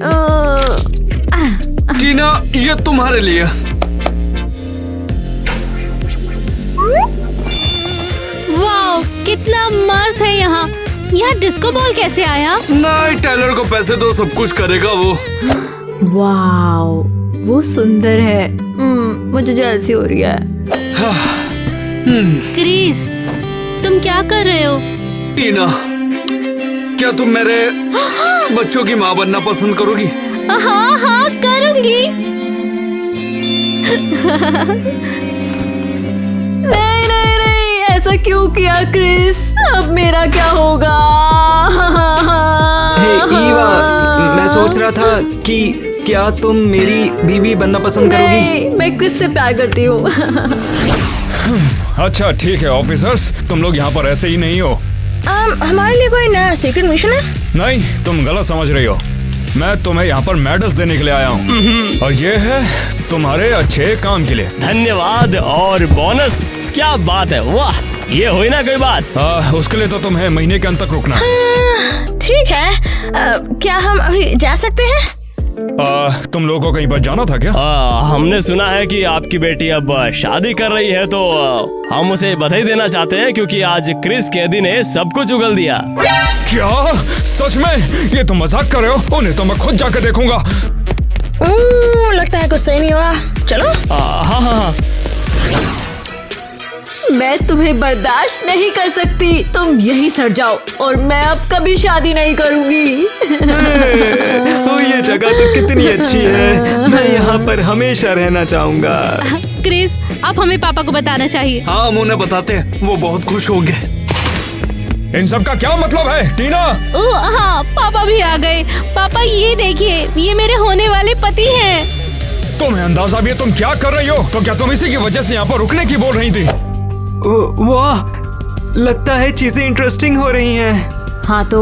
टीना, ये तुम्हारे लिए। वाह, कितना मस्त है यहाँ। यहाँ डिस्को बॉल कैसे आया? नहीं, टाइलर को पैसे दो, सब कुछ करेगा वो। वाओ, वो सुंदर है। मुझे जलसी हो रही है। क्रिस, तुम क्या कर रहे हो? टीना, क्या तुम मेरे बच्चों की माँ बनना पसंद करोगी? हाँ हाँ, करूँगी। नहीं नहीं नहीं, ऐसा क्यों किया क्रिस? अब मेरा क्या होगा? हे ईवा, मैं सोच रहा था कि क्या तुम मेरी बीवी बनना पसंद करोगी? नहीं, मैं क्रिस से प्यार करती हूँ। अच्छा ठीक है ऑफिसर्स, तुम लोग यहाँ पर ऐसे ही नहीं हो। हमारे लिए कोई नया सीक्रेट मिशन है? नहीं, तुम गलत समझ रही हो। मैं तुम्हें यहाँ पर मेडल्स देने के लिए आया हूँ और ये है तुम्हारे अच्छे काम के लिए। धन्यवाद। और बोनस? क्या बात है, वाह, ये हुई ना कोई बात। उसके लिए तो तुम्हें महीने के अंत तक रुकना है। ठीक है, क्या हम अभी जा सकते हैं? तुम लोगों को कहीं पर जाना था क्या? हमने सुना है कि आपकी बेटी अब शादी कर रही है, तो हम उसे बधाई देना चाहते हैं, क्योंकि आज क्रिस कैदी ने सब कुछ उगल दिया। क्या सच में? ये तुम मजाक कर रहे हो? उन्हें तो मैं खुद जाकर देखूंगा। लगता है कुछ सही नहीं हुआ। चलो। हाँ हाँ। मैं तुम्हें बर्दाश्त नहीं कर सकती, तुम यहीं सड़ जाओ और मैं अब कभी शादी नहीं करूंगी। ओ, ये जगह तो कितनी अच्छी है, मैं यहाँ पर हमेशा रहना चाहूंगा। क्रिस, अब हमें पापा को बताना चाहिए। हाँ, हम उन्हें बताते हैं, वो बहुत खुश होंगे। इन सब का क्या मतलब है टीना? हाँ, पापा भी आ गए। पापा ये देखिए, ये मेरे होने वाले पति हैं। तुम्हें अंदाजा भी है तुम क्या कर रही हो? तो क्या तुम इसी की वजह से यहाँ पर रुकने की बोल रही थी? वाह, लगता है चीजें इंटरेस्टिंग हो रही हैं। हाँ तो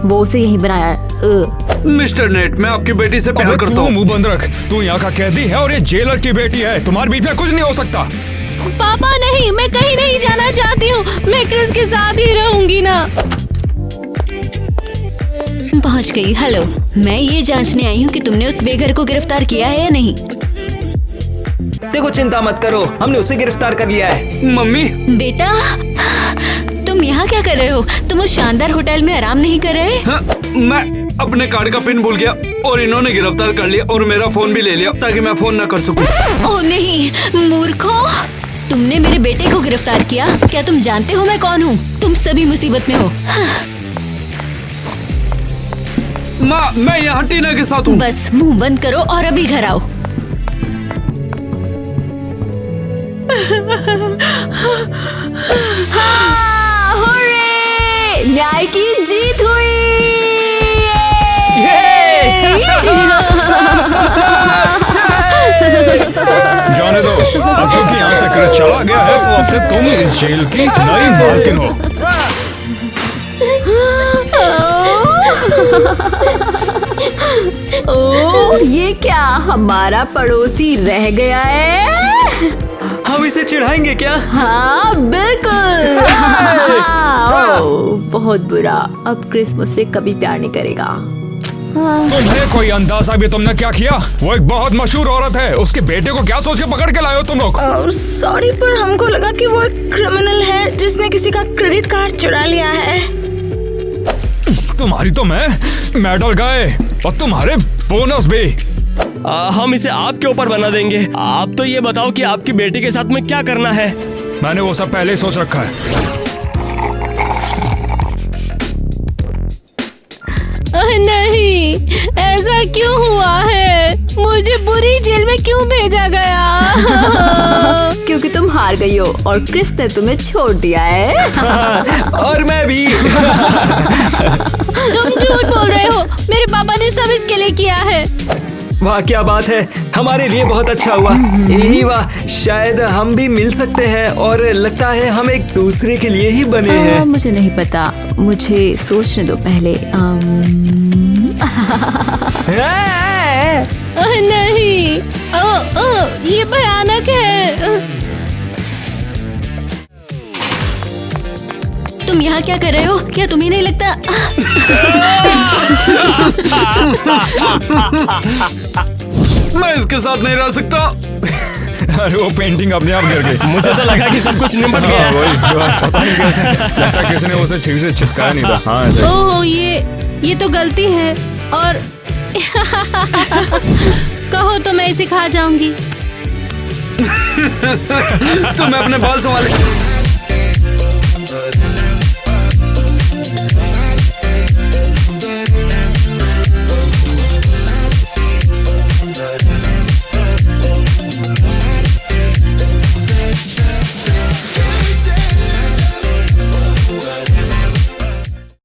वो उसे यही बनाया है। मिस्टर नेट, मैं आपकी बेटी से प्यार करता तू हूँ। मुंह बंद रख। तू यहाँ का कैदी है और ये जेलर की बेटी है। तुम्हारे बीच में कुछ नहीं हो सकता। पापा नहीं, मैं कहीं नहीं जाना चाहती हूँ। मैं क्रिस के साथ ही रहूंगी ना। पहुंच गई। हेलो, मैं ये जांचने आई हूँ कि तुमने उस बेघर को गिरफ्तार किया है या नहीं। देखो चिंता मत करो, हमने उसे गिरफ्तार कर लिया है। मम्मी, बेटा, तुम यहाँ क्या कर रहे हो? तुम उस शानदार होटल में आराम नहीं कर रहे? हाँ, मैं अपने कार्ड का पिन भूल गया और इन्होंने गिरफ्तार कर लिया और मेरा फोन भी ले लिया ताकि मैं फोन न कर सकूं। ओह नहीं, मूर्खों, तुमने मेरे बेटे को गिरफ्तार किया। क्या तुम जानते हो मैं कौन हूँ? तुम सभी मुसीबत में हो। माँ, मैं यहाँ टीना के साथ हूँ। बस मुंह बंद करो और अभी घर आओ। हाँ, हुर्रे! न्याय की जीत हुई। जाने दो। अब क्योंकि यहाँ से क्रिस चला गया है तो अब से तुम इस जेल की नई मालकिन हो। ओह, ये क्या हमारा पड़ोसी रह गया है? हम इसे चिढ़ाएंगे क्या? हाँ बिल्कुल। ओह, बहुत बुरा। अब क्रिस मुझसे कभी प्यार नहीं करेगा। तुम्हें कोई अंदाजा भी तुमने क्या किया? वो एक बहुत मशहूर औरत है। उसके बेटे को क्या सोच के पकड़ के लाए हो तुम लोग? सॉरी, पर हमको लगा कि वो एक क्रिमिनल है जिसने किसी का क्रेडिट कार्ड चुरा लिया है। तुम्हारी तो मैं मेडल गए और तुम्हारे बोनस भी। हम इसे आपके ऊपर बना देंगे। आप तो ये बताओ कि आपकी बेटी के साथ में क्या करना है। मैंने वो सब पहले ही सोच रखा है। नहीं, ऐसा क्यों हुआ है? मुझे बुरी जेल में क्यों भेजा गया? क्योंकि तुम हार गई हो और क्रिस ने तुम्हें छोड़ दिया है। और मैं भी। तुम झूठ बोल रहे हो। मेरे पापा ने सब इसके लिए किया है। वाह क्या बात है, हमारे लिए बहुत अच्छा हुआ। यही वाह, शायद हम भी मिल सकते हैं और लगता है हम एक दूसरे के लिए ही बने हैं। मुझे नहीं पता, मुझे सोचने दो पहले। नहीं, ये भयानक है। तुम यहाँ क्या कर रहे हो? क्या तुम्हें नहीं लगता? मैं इसके साथ नहीं रह सकता। अरे वो पेंटिंग अपने आप गिर गई। मुझे तो लगा कि सब कुछ निपट गया। पता नहीं कैसे, लगता है किसी ने उसे छुरी से चिपकाया नहीं था। हाँ ऐसे। ओह, ये तो गलती है। और कहो तो मैं इसे खा जाऊंगी। तुम्हें अपने बाल संभाले।